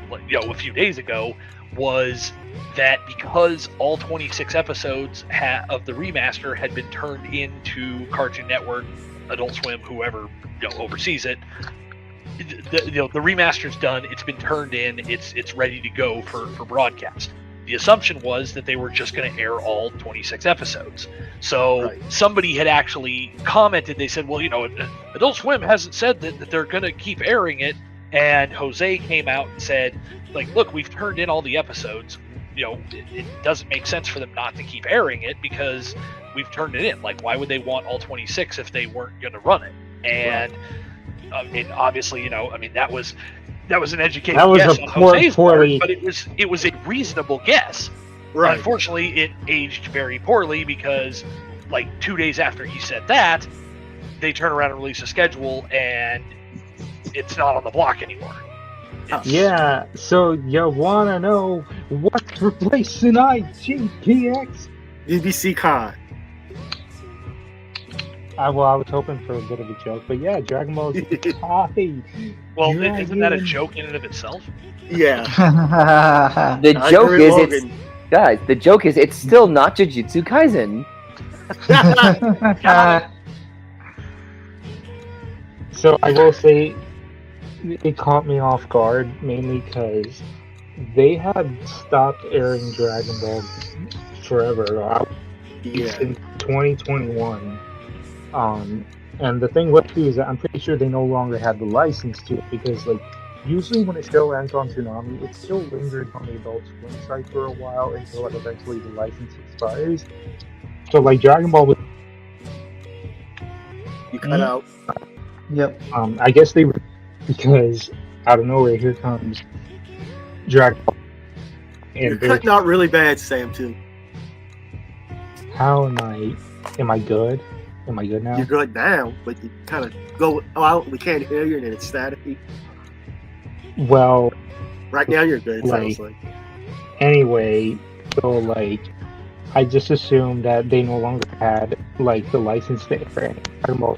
a few days ago was that because all 26 episodes of the remaster had been turned into Cartoon Network, Adult Swim, whoever oversees it, the remaster's done. It's been turned in. It's ready to go for broadcast. The assumption was that they were just going to air all 26 episodes. So somebody had actually commented. They said, well, Adult Swim hasn't said that they're going to keep airing it. And Jose came out and said, like, look, we've turned in all the episodes. It doesn't make sense for them not to keep airing it because we've turned it in. Like, why would they want all 26 if they weren't going to run it? And obviously, that was an educated guess on Jose's part, but it was a reasonable guess. Right. Unfortunately, it aged very poorly because, like 2 days after he said that, they turn around and release a schedule, and it's not on the block anymore. Yeah. So you wanna know what's replacing IGPX? BBC Con. I was hoping for a bit of a joke, but yeah, Dragon Ball Z Kai. Well, isn't that a joke in and of itself? Yeah. The joke is it's still not Jujutsu Kaisen. So I will say it caught me off guard mainly because they had stopped airing Dragon Ball forever. In 2021. And the thing with it is that I'm pretty sure they no longer had the license to it because, like, usually when a show ends on Toonami, it still lingers on the Adult Swim site for a while until like, eventually the license expires. So, like, Dragon Ball was. You cut out. Yep. I guess they were because out of nowhere here comes Dragon Ball. You're cutting out really bad, Sam. Too. How am I? Am I good? Am I good now? You're good now, but you kind of go out. We can't hear you, and it's staticky. Well, right now you're good. It sounds like. Anyway, so like, I just assumed that they no longer had like the license to air any.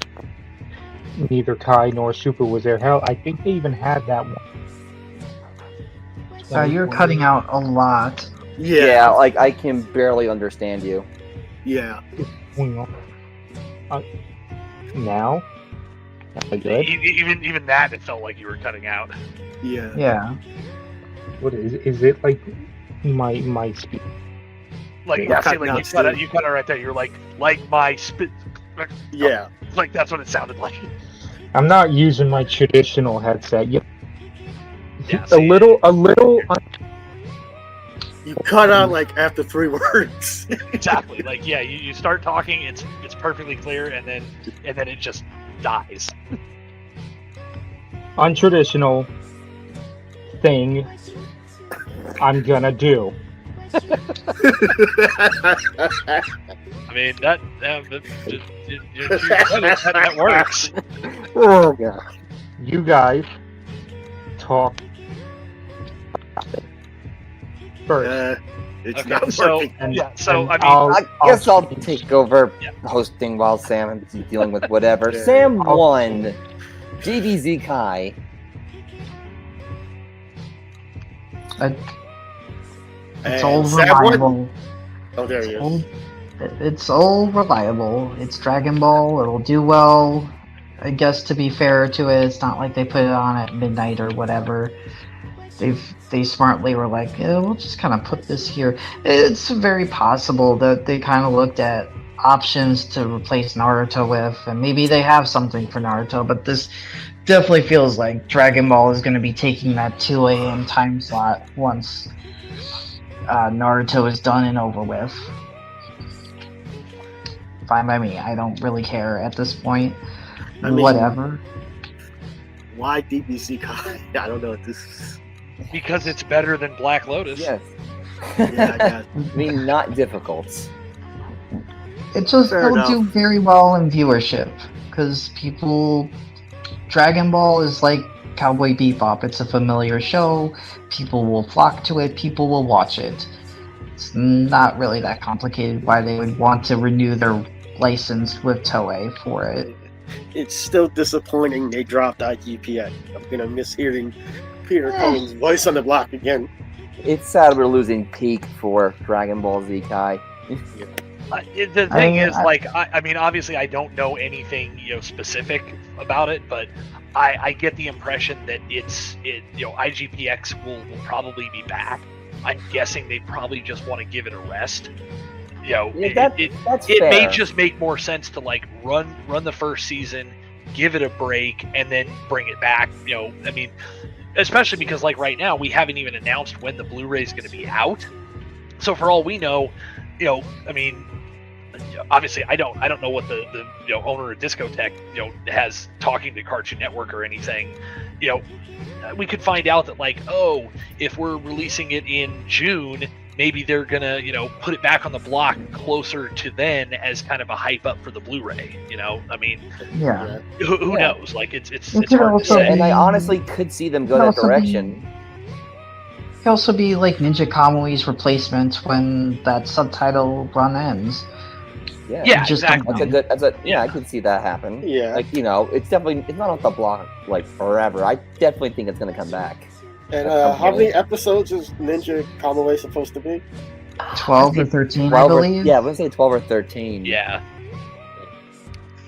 Neither Kai nor Super was there. Hell, I think they even had that one. You're cutting out a lot. Yeah, like I can barely understand you. Yeah. Now? Am I good? Even that, it felt like you were cutting out. Yeah. Yeah. What is it like my speed? Like, Yeah, see, like you cut it right there. You're like my spit. Yeah. Like that's what it sounded like. I'm not using my traditional headset. Yeah, see, a little. You cut out like after 3 words. Exactly. Like you start talking, it's perfectly clear, and then it just dies. Untraditional. thing I'm gonna do. I mean, that works. Oh god. You guys talk first. It's Okay, not so working. so I mean, I guess I'll change. take over Yeah. hosting while Sam is dealing with whatever. Yeah. Sam I'll won. GBZ Kai. It's And all Sam won? reliable. Oh, there he is. It's all reliable. It's Dragon Ball. It'll do well. I guess to be fair to it, it's not like they put it on at midnight or whatever. They smartly were like, yeah, we'll just kind of put this here. It's very possible that they kind of looked at options to replace Naruto with, and maybe they have something for Naruto, but this definitely feels like Dragon Ball is going to be taking that 2 a.m. time slot once Naruto is done and over with. Fine by me. I don't really care at this point. I mean- Whatever. Why DBC Kai? I don't know. This is... because it's better than Black Lotus. Yes. Yeah, I guess. I mean, not difficult. It just Fair will enough. do very well in viewership because people. Dragon Ball is like Cowboy Bebop. It's a familiar show. People will flock to it. People will watch it. It's not really that complicated why they would want to renew their license with Toei for it. It's still disappointing they dropped IGPX. I'm gonna miss hearing Peter Cummings' voice on the block again. It's sad we're losing peak for Dragon Ball Z Kai. The thing is, like, I mean, obviously, I don't know anything, specific about it, but I get the impression that IGPX will probably be back. I'm guessing they probably just want to give it a rest. That's it may fair. just make more sense to like run the first season, give it a break, and then bring it back. I mean, especially because like right now we haven't even announced when the Blu-ray is going to be out. So for all we know, I mean, obviously I don't know what the owner of Discotech has talking to Cartoon Network or anything. We could find out that like, oh, if we're releasing it in June, maybe they're gonna put it back on the block closer to then as kind of a hype up for the Blu-ray. I mean, Yeah. who Yeah. knows? Like it's It hard could to also say. And I honestly could see them go Could that also be- direction. It could also be like Ninja Kamui's replacement when that subtitle run ends. Yeah, Yeah, Just exactly. don't That's a yeah. I could see that happen. Yeah. Like it's not off the block like forever. I definitely think it's gonna come back. And At some how many point. episodes is Ninja Kamui supposed to be? 12 or 13, I 12 or, believe. yeah, I would say 12 or 13. Yeah,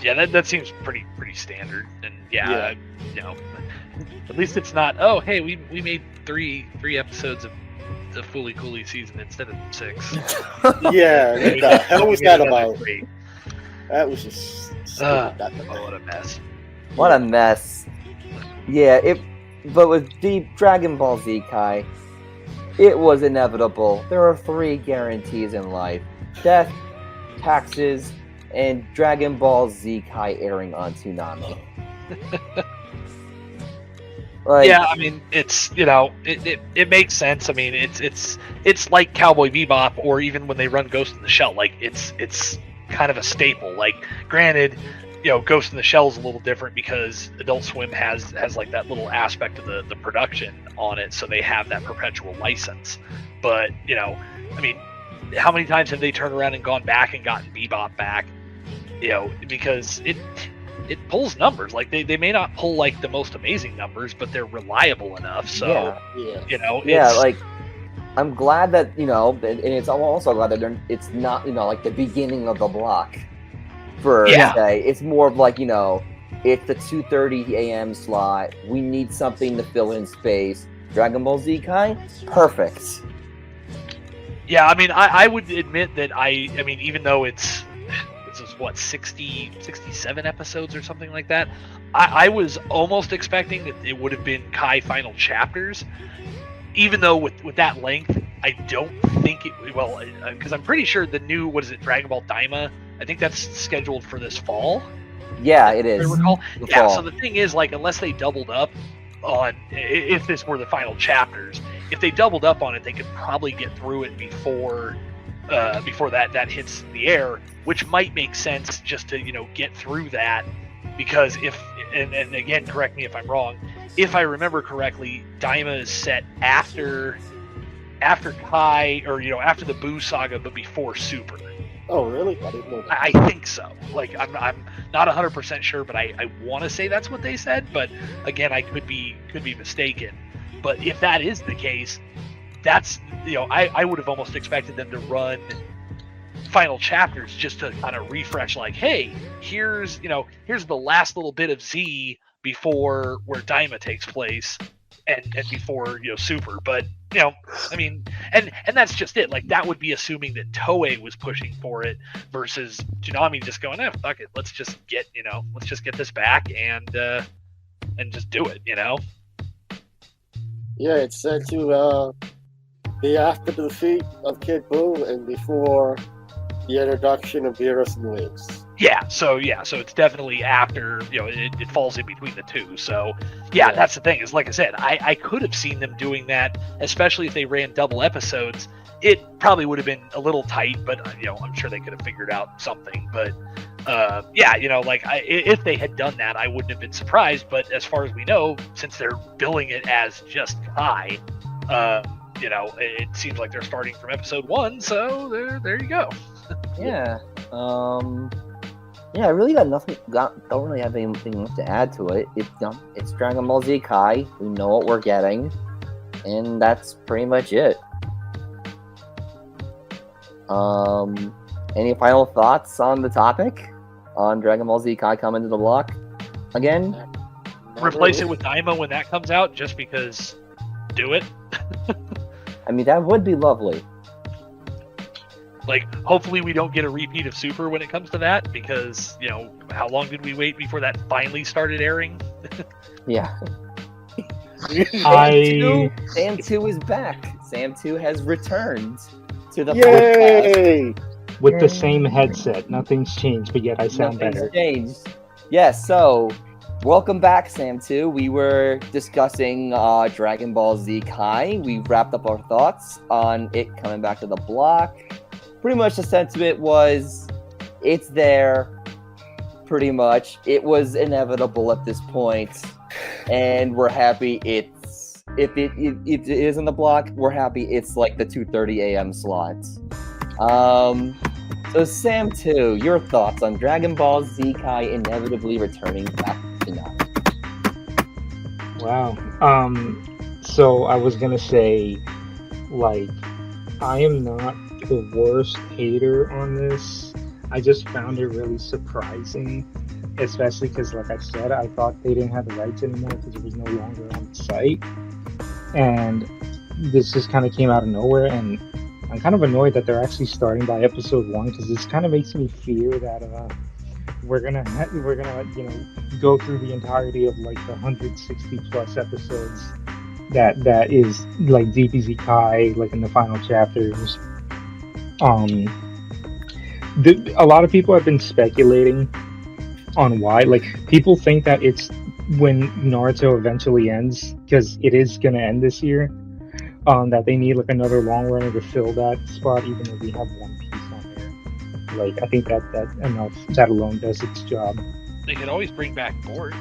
that seems pretty standard. And at least it's not. Oh, hey, we made three episodes of the Fooly Cooly season instead of 6. Yeah, what the hell was that about? 3. That was just Oh, stupid. what a mess. What a mess. Yeah, but with Deep Dragon Ball Z Kai, it was inevitable. There are 3 guarantees in life: death, taxes, and Dragon Ball Z Kai airing on Toonami. Like, Yeah, I mean, it's it makes sense. I mean, it's like Cowboy Bebop, or even when they run Ghost in the Shell. Like it's kind of a staple. Like, granted, Ghost in the Shell is a little different because Adult Swim has like that little aspect of the production on it, so they have that perpetual license. But I mean, how many times have they turned around and gone back and gotten Bebop back? Because it pulls numbers. Like they may not pull like the most amazing numbers, but they're reliable enough. So Yeah. yeah, it's, like I'm glad that and it's I'm also glad that it's not like the beginning of the block. For Yeah. say, it's more of like it's the 2:30 a.m. slot. We need something to fill in space. Dragon Ball Z Kai, perfect. yeah. I mean, I would admit that I mean, even though this is what 67 episodes or something like that, I was almost expecting that it would have been Kai final chapters. Even though with that length, I don't think it because I'm pretty sure the new Dragon Ball Daima, I think that's scheduled for this fall. Yeah, it If is. I recall. The Yeah, fall. so the thing is, like, unless they doubled up, on if this were the final chapters. If they doubled up on it, they could probably get through it before that hits the air, which might make sense just to get through that. Because if and again, correct me if I'm wrong, if I remember correctly, Daima is set after Kai, or after the Boo saga, but before Super. Oh, really? I didn't know that. I think so. Like, I'm not 100% sure, but I want to say that's what they said. But again, I could be mistaken. But if that is the case, that's I would have almost expected them to run final chapters just to kind of refresh. Like, hey, here's the last little bit of Z before where Daima takes place, and before Super. But I mean, and that's just it. Like, that would be assuming that Toei was pushing for it versus Toonami just going, fuck it, let's just get this back and just do it. Yeah, it's said to be after the defeat of Kid Buu and before the introduction of Beerus and Wings. Yeah, so it's definitely after, it falls in between the two. So yeah, that's the thing, is like I said, I could have seen them doing that, especially if they ran double episodes. It probably would have been a little tight, but I'm sure they could have figured out something. But if they had done that, I wouldn't have been surprised. But as far as we know, since they're billing it as just Kai, it seems like they're starting from episode 1. So there you go. Yeah. I really don't really have anything left to add to it. It's Dragon Ball Z Kai. We know what we're getting, and that's pretty much it. Any final thoughts on the topic? On Dragon Ball Z Kai coming to the block again? Replace it with Daima when that comes out, just because. Do it. I mean, that would be lovely. Like, hopefully we don't get a repeat of Super when it comes to that, because, how long did we wait before that finally started airing? Yeah. Sam 2 is back. Sam 2 has returned to the podcast. With the same headset. Nothing's changed, but yet I sound better. Changed. Yes, so welcome back, Sam 2. We were discussing Dragon Ball Z Kai. We wrapped up our thoughts on it coming back to the block. Pretty much the sentiment was, it's there. Pretty much. It was inevitable at this point. And we're happy if it is in the block, we're happy it's like the 2:30 a.m. slot. So Sam 2, your thoughts on Dragon Ball Z Kai inevitably returning back to Toonami? Wow. So I was gonna say, like, I am not the worst hater on this. I just found it really surprising, especially because, like I said, I thought they didn't have the rights anymore because it was no longer on the site, and this just kind of came out of nowhere. And I'm kind of annoyed that they're actually starting by episode 1, because this kind of makes me fear that we're gonna go through the entirety of like the 160 plus episodes that is like DBZ Kai, like in the final chapters. A lot of people have been speculating on why. Like, people think that it's when Naruto eventually ends, because it is going to end this year, that they need like another long runner to fill that spot, even though we have One Piece on there. Like, I think that alone does its job. They could always bring back Bort.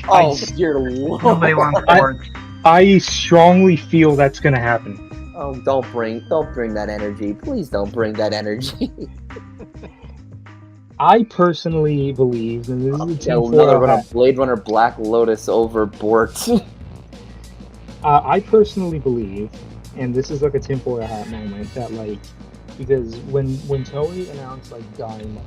Oh, dear Lord. Nobody wants Bort. I strongly feel that's going to happen. Oh, don't bring that energy. Please don't bring that energy. I personally believe, and this is a another Blade Runner Black Lotus over Bort. I personally believe, and this is like a tinfoil hat moment, that like, because when Toei announced like Daima,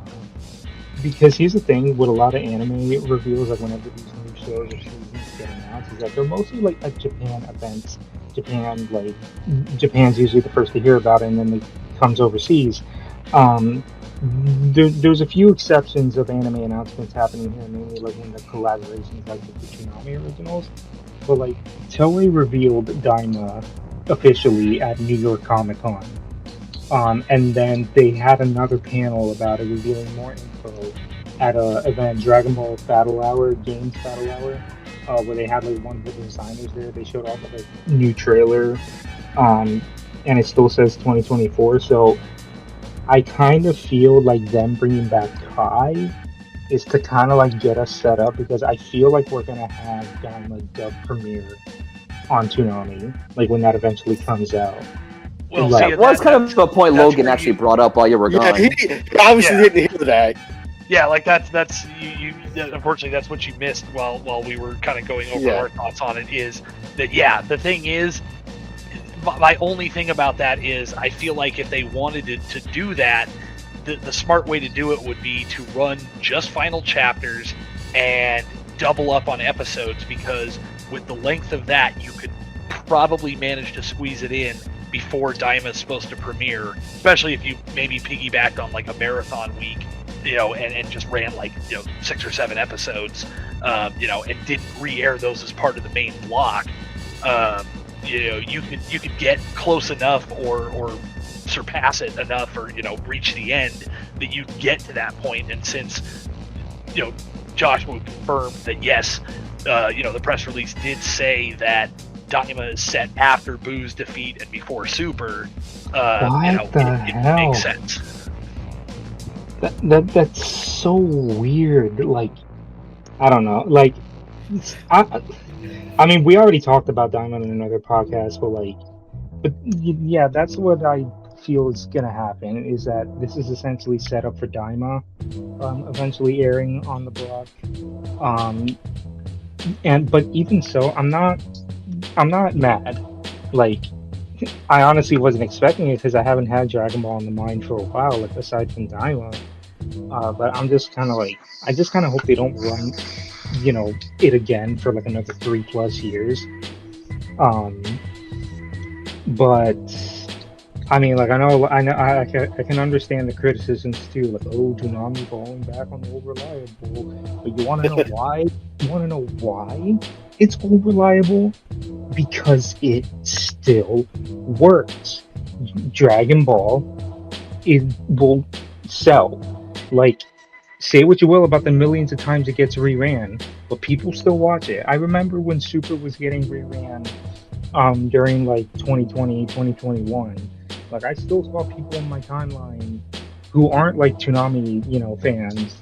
because here's the thing with a lot of anime reveals, like whenever these new shows or seasons get announced, is that they're mostly like Japan events. Japan's usually the first to hear about it, and then it comes overseas. There's a few exceptions of anime announcements happening here, mainly like when the collaborations like with the Toonami originals. But like, Toei revealed Daima officially at New York Comic Con, and then they had another panel about it, revealing more info at a event, Dragon Ball Battle Hour, Games Battle Hour, where they had like one of the designers there. They showed off like a new trailer, and it still says 2024. So I kind of feel like them bringing back Kai is to kind of like get us set up, because I feel like we're gonna have Daima dub premiere on Toonami, like when that eventually comes out. Well, Right. see, That was kind of a point that's Logan where actually you- brought up while you were Yeah, gone. he obviously Yeah. didn't hear that. Yeah, like that's you. Unfortunately, that's what you missed while we were kind of going over Yeah. our thoughts on it. Is that the thing is, my only thing about that is I feel like if they wanted to do that, the smart way to do it would be to run just final chapters and double up on episodes, because with the length of that, you could probably manage to squeeze it in before Daima is supposed to premiere, especially if you maybe piggybacked on like a marathon week, and just ran like 6 or 7 episodes, and didn't re-air those as part of the main block. You could get close enough or surpass it enough, or reach the end that you get to that point. And since Josh would confirm that yes, the press release did say that Daima is set after Boo's defeat and before Super. What the it hell? makes sense. That's so weird. Like, I don't know. Like, I mean, we already talked about Diamond in another podcast, but yeah, that's what I feel is gonna happen. Is that this is essentially set up for Daima, eventually airing on the block. But even so, I'm not mad. Like, I honestly wasn't expecting it because I haven't had Dragon Ball in the mind for a while, like aside from Daima. But I'm just kind of like, I just kind of hope they don't run, it again for like another 3+ years. But I mean, like, I can understand the criticisms too, like, oh, Toonami falling back on over reliable. But you want to know why? You want to know why it's over reliable? Because it still works. Dragon Ball, it will sell. Like, say what you will about the millions of times it gets reran, but people still watch it. I remember when Super was getting reran during like 2020, 2021. Like, I still saw people in my timeline who aren't like Toonami, fans,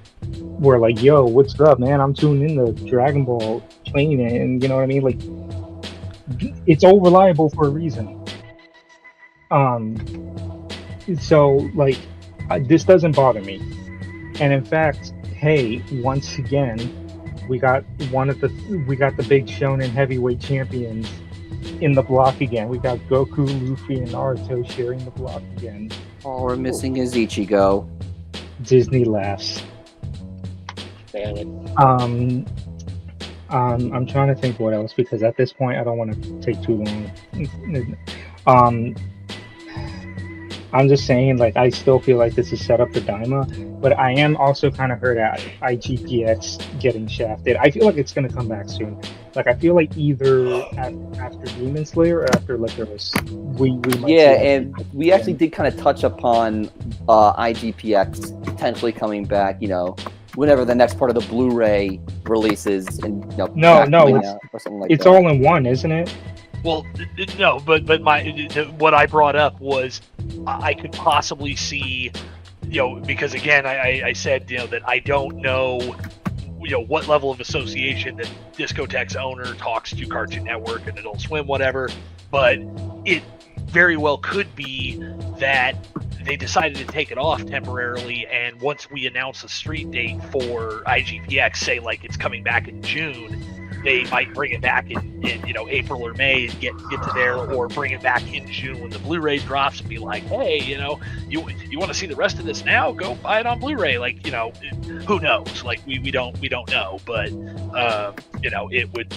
were like, "Yo, what's up, man? I'm tuning in to Dragon Ball, playing it," and you know what I mean. Like, it's all reliable for a reason. So like, this doesn't bother me. And in fact, hey, once again, we got the big shonen heavyweight champions in the block again. We got Goku, Luffy, and Naruto sharing the block again. All we're missing is Ichigo. Disney laughs. Damn it. I'm trying to think what else, because at this point I don't want to take too long. I'm just saying, like, I still feel like this is set up for Daima, but I am also kind of hurt at IGPX getting shafted. I feel like it's going to come back soon. Like, I feel like either after Demon Slayer or after Licorice, we might see that. And we actually did kind of touch upon IGPX potentially coming back, whenever the next part of the Blu-ray releases, and No, or something like it's that. all in one, isn't it? Well, no, but what I brought up was I could possibly see, because again, I said, that I don't know, what level of association that Discotech's owner talks to Cartoon Network and Adult Swim, whatever, but it very well could be that they decided to take it off temporarily, and once we announce a street date for IGPX, say like it's coming back in June, they might bring it back in April or May and get to there, or bring it back in June when the Blu-ray drops and be like, hey, you want to see the rest of this now? Go buy it on Blu-ray. Like, who knows? Like, we don't know, but it would,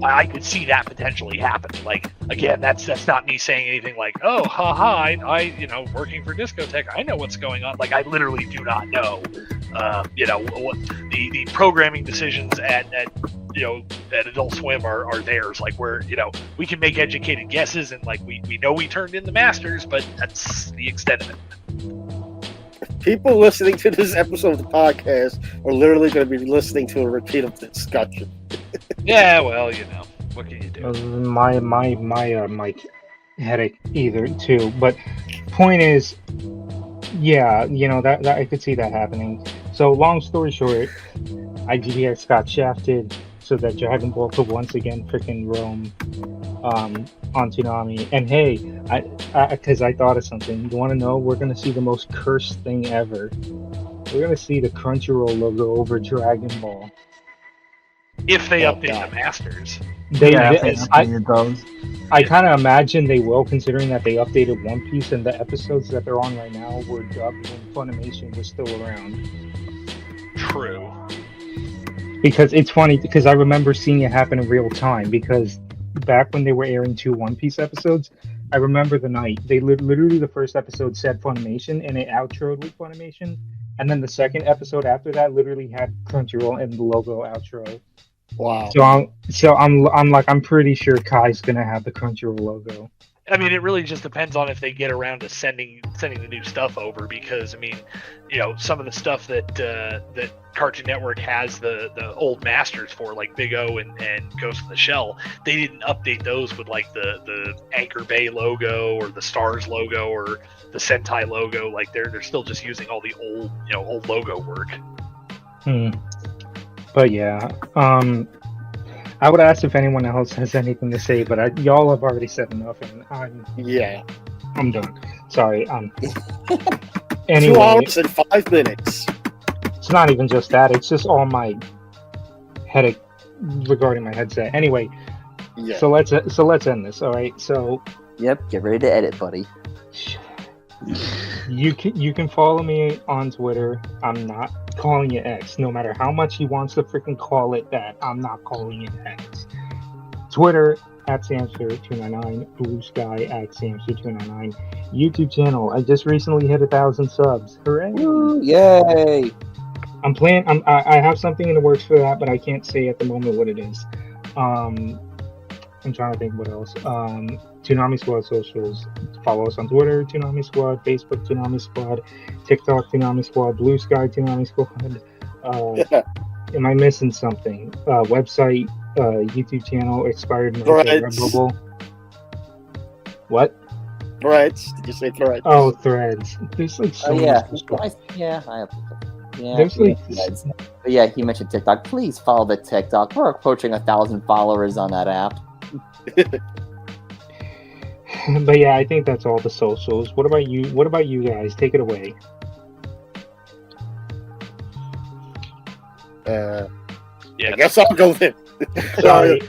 I could see that potentially happen. Like, again, that's not me saying anything like, oh, haha, I working for Discotech, I know what's going on. Like, I literally do not know. What the programming decisions at Adult Swim are theirs. Like, where we can make educated guesses, and like we know we turned in the masters, but that's the extent of it. People listening to this episode of the podcast are literally going to be listening to a repeat of the discussion. Yeah, well, what can you do? My headache either too. But point is, yeah, that I could see that happening. So long story short, IGDX got shafted so that Dragon Ball could once again freaking roam on Toonami. And hey, because I thought of something. You want to know? We're gonna see the most cursed thing ever. We're gonna see the Crunchyroll logo over Dragon Ball. If they Oh, update God. the Masters. They I updated those. I kind of imagine they will, considering that they updated One Piece and the episodes that they're on right now were dubbed when Funimation was still around. True. Because it's funny, because I remember seeing it happen in real time. Because back when they were airing 2 One Piece episodes, I remember the night they literally the first episode said Funimation and it outroed with Funimation, and then the second episode after that literally had Crunchyroll and the logo outro. Wow. I'm pretty sure Kai's gonna have the Crunchyroll logo. I mean, it really just depends on if they get around to sending the new stuff over, because I mean, some of the stuff that Cartoon Network has the old masters for, like Big O and Ghost in the Shell, they didn't update those with like the Anchor Bay logo or the Stars logo or the Sentai logo. Like they're still just using all the old logo work. But yeah, I would ask if anyone else has anything to say, but y'all have already said enough, and I'm done. Sorry. Anyway, 2 hours and 5 minutes. it's not even just that; it's just all my headache regarding my headset. Anyway, Yeah. so let's end this. All right. So Yep, get ready to edit, buddy. you can follow me on Twitter. I'm not calling it X, no matter how much he wants to freaking call it that. I'm not calling it X. Twitter at Samster299, Blue Sky at Samster299, YouTube channel. I just recently hit 1,000 subs. Hooray! Woo, yay! I have something in the works for that, but I can't say at the moment what it is. I'm trying to think what else. Toonami Squad socials. Follow us on Twitter, Toonami Squad, Facebook, Toonami Squad, TikTok, Toonami Squad, Blue Sky, Toonami Squad. Am I missing something? Website, YouTube channel, expired Redbubble. What? Threads. Did you say threads? Oh, Threads. There's like so Oh yeah, much stuff. I have. Yeah, There's like but yeah, he mentioned TikTok. Please follow the TikTok. We're approaching 1,000 followers on that app. But yeah, I think that's all the socials. What about you? What about you guys? Take it away. I Yeah. guess I'll go then. Sorry.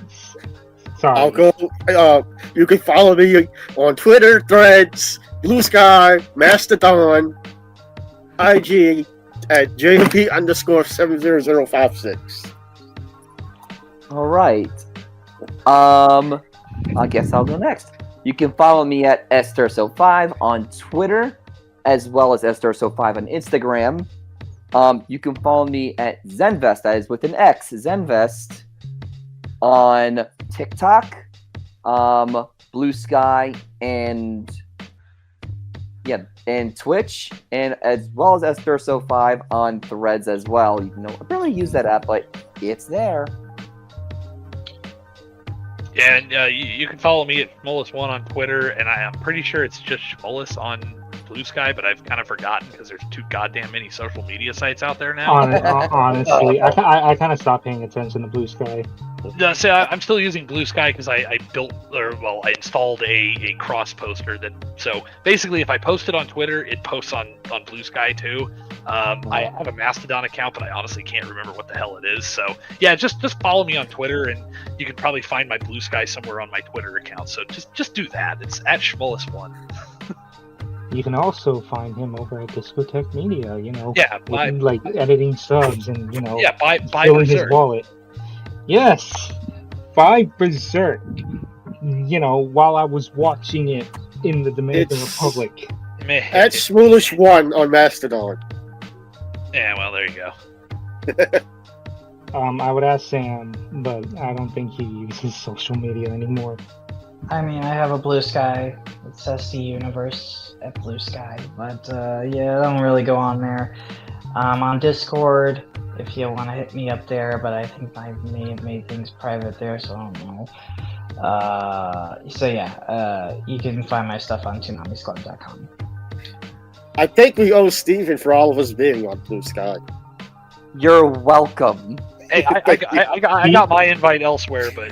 I'll go. You can follow me on Twitter, Threads, Blue Sky, Mastodon, IG at JP_70056. All right. I guess I'll go next. You can follow me at Esturso5 on Twitter, as well as Esturso5 on Instagram. You can follow me at Zenvest, that is with an X, Zenvest, on TikTok, Blue Sky, and Twitch, and as well as Esturso5 on Threads as well. Even though I barely use that app, but it's there. Yeah, and you can follow me at Schmollus1 on Twitter, and I'm pretty sure it's just Schmollus on Blue Sky, but I've kind of forgotten because there's too goddamn many social media sites out there now. Honestly, I kind of stopped paying attention to Blue Sky. No, so I'm still using Blue Sky because I installed a cross poster so basically if I post it on Twitter, it posts on Blue Sky too. I have a Mastodon account, but I honestly can't remember what the hell it is. So yeah, just follow me on Twitter, and you can probably find my Blue Sky somewhere on my Twitter account. So just do that. It's at Schmollus1. You can also find him over at Discotech Media, Yeah, like editing subs and, yeah, buy filling his Berserk. wallet. Yes, buy Berserk. While I was watching it in the Dominican Republic. At Schmoolish1 on Mastodon. Yeah, well, there you go. I would ask Sam, but I don't think he uses social media anymore. I mean, I have a Blue Sky. It says the universe at Blue Sky, but yeah, I don't really go on there. On Discord, if you want to hit me up there, but I think I may have made things private there, so I don't know. You can find my stuff on toonamisclub.com. I think we owe Steven for all of us being on Blue Sky. You're welcome. Hey, I got my invite elsewhere, but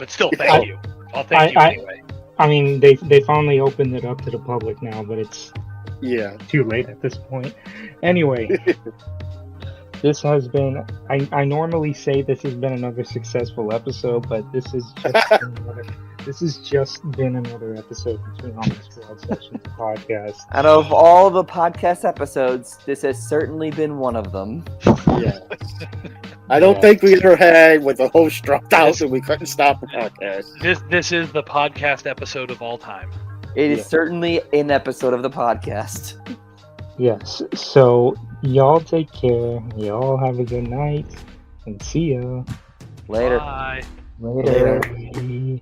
still, thank you. I'll thank you anyway. I mean, they finally opened it up to the public now, but it's too late at this point. Anyway, this has been. I normally say this has been another successful episode, but this has just been another episode of Toonami Squad Sessions podcast. Out of all the podcast episodes, this has certainly been one of them. Yeah. I don't think we ever had with the host dropped out and we couldn't stop the podcast. This is the podcast episode of all time. It is certainly an episode of the podcast. Yes. So y'all take care. Y'all have a good night, and see ya Later. Bye. later.